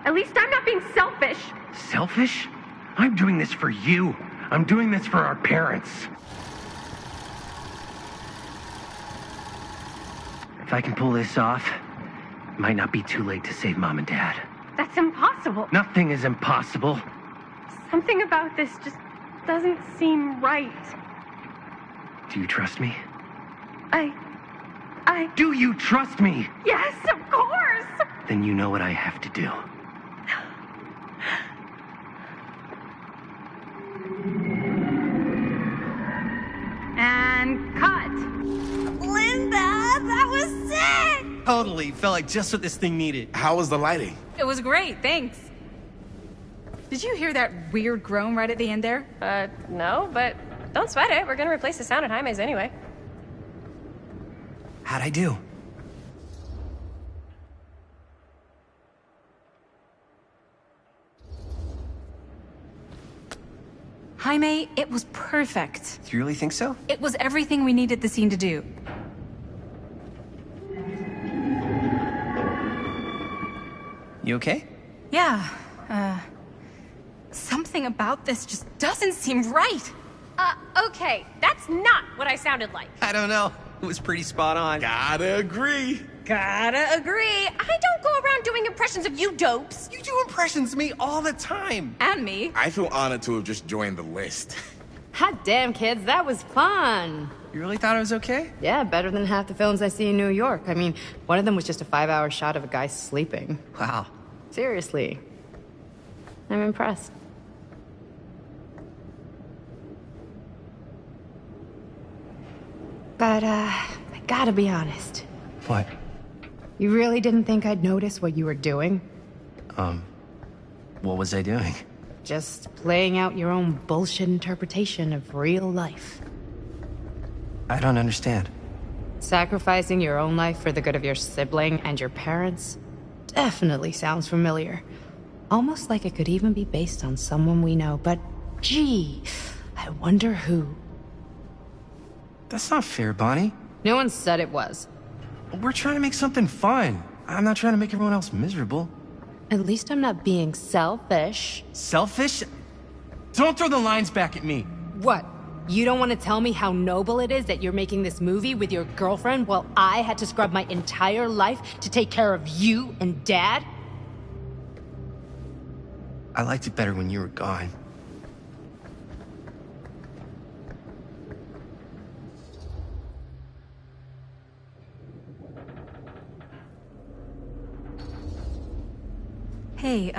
At least I'm not being selfish. Selfish? I'm doing this for you. I'm doing this for our parents. If I can pull this off, it might not be too late to save Mom and Dad. That's impossible. Nothing is impossible. Something about this just doesn't seem right. Do you trust me? Do you trust me? Yes, of course! Then you know what I have to do. And cut. Linda, that was sick! Totally. Felt like just what this thing needed. How was the lighting? It was great, thanks. Did you hear that weird groan right at the end there? No, but don't sweat it. We're gonna replace the sound at Jaime's anyway. How'd I do? Jaime, it was perfect. Do you really think so? It was everything we needed the scene to do. You okay? Yeah, something about this just doesn't seem right. Okay, that's not what I sounded like. I don't know. It was pretty spot on. Gotta agree. Gotta agree. I don't go around doing impressions of you dopes. You do impressions of me all the time. And me. I feel honored to have just joined the list. Hot damn, kids, that was fun. You really thought it was okay? Yeah, better than half the films I see in New York. I mean, one of them was just a 5-hour shot of a guy sleeping. Wow. Seriously. I'm impressed. But, I gotta be honest. What? You really didn't think I'd notice what you were doing? What was I doing? Just playing out your own bullshit interpretation of real life. I don't understand. Sacrificing your own life for the good of your sibling and your parents definitely sounds familiar. Almost like it could even be based on someone we know, but gee, I wonder who. That's not fair, Bonnie. No one said it was. We're trying to make something fun. I'm not trying to make everyone else miserable. At least I'm not being selfish. Selfish? Don't throw the lines back at me. What? You don't want to tell me how noble it is that you're making this movie with your girlfriend while I had to scrub my entire life to take care of you and Dad? I liked it better when you were gone. Hey,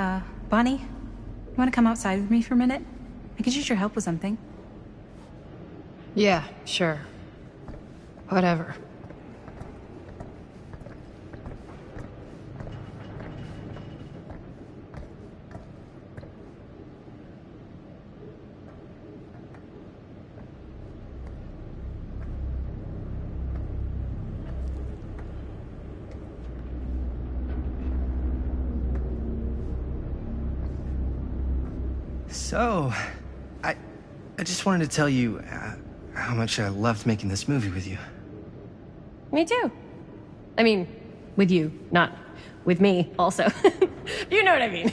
Bonnie, you want to come outside with me for a minute? I could use your help with something. Yeah, sure. Whatever. So, I just wanted to tell you how much I loved making this movie with you. Me too. I mean, with you, not with me, also. You know what I mean.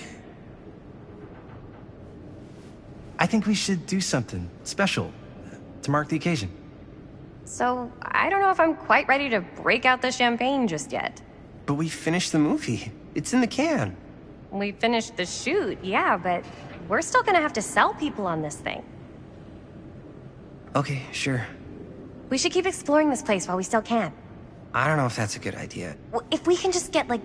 I think we should do something special to mark the occasion. So, I don't know if I'm quite ready to break out the champagne just yet. But we finished the movie. It's in the can. We finished the shoot, yeah, but we're still gonna have to sell people on this thing. Okay, sure. We should keep exploring this place while we still can. I don't know if that's a good idea. If we can just get, like,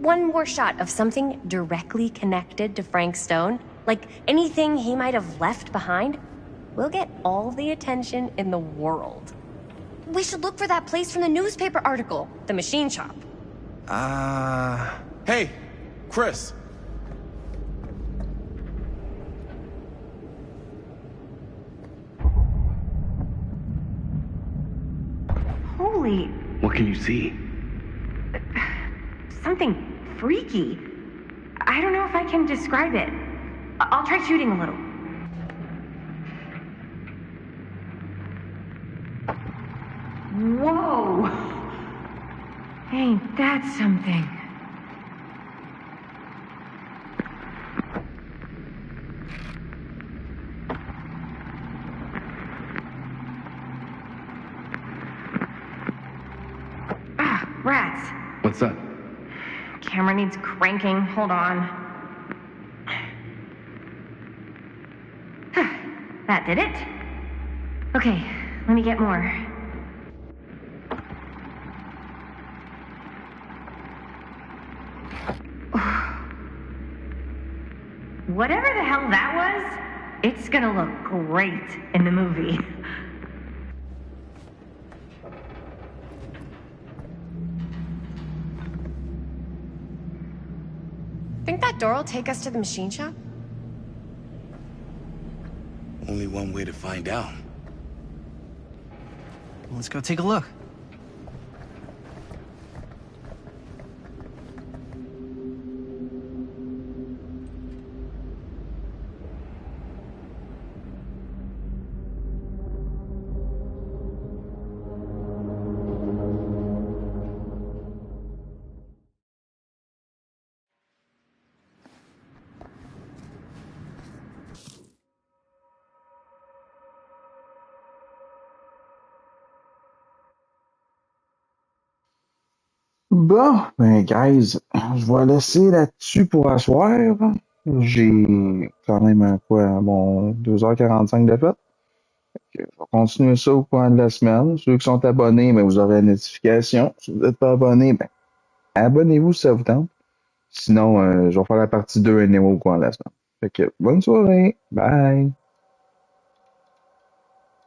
one more shot of something directly connected to Frank Stone, like anything he might have left behind, we'll get all the attention in the world. We should look for that place from the newspaper article, the machine shop. Hey, Chris. Holy... What can you see? something freaky. I don't know if I can describe it. I'll try shooting a little. Whoa! Ain't that something? Ah, rats. What's up? Camera needs cranking. Hold on. That did it. Okay, let me get more. Whatever the hell that was, it's gonna look great in the movie. Think that door will take us to the machine shop? Only one way to find out. Let's go take a look. Bon, ben, guys, je vais laisser là-dessus pour asseoir. J'ai quand même bon 2h45 de fait. Je vais continuer ça au coin de la semaine. Ceux qui sont abonnés, ben, vous aurez la notification. Si vous n'êtes pas abonné, ben, abonnez-vous si ça vous tente. Sinon, je vais faire la partie 2 au coin de la semaine. Fait que, bonne soirée. Bye.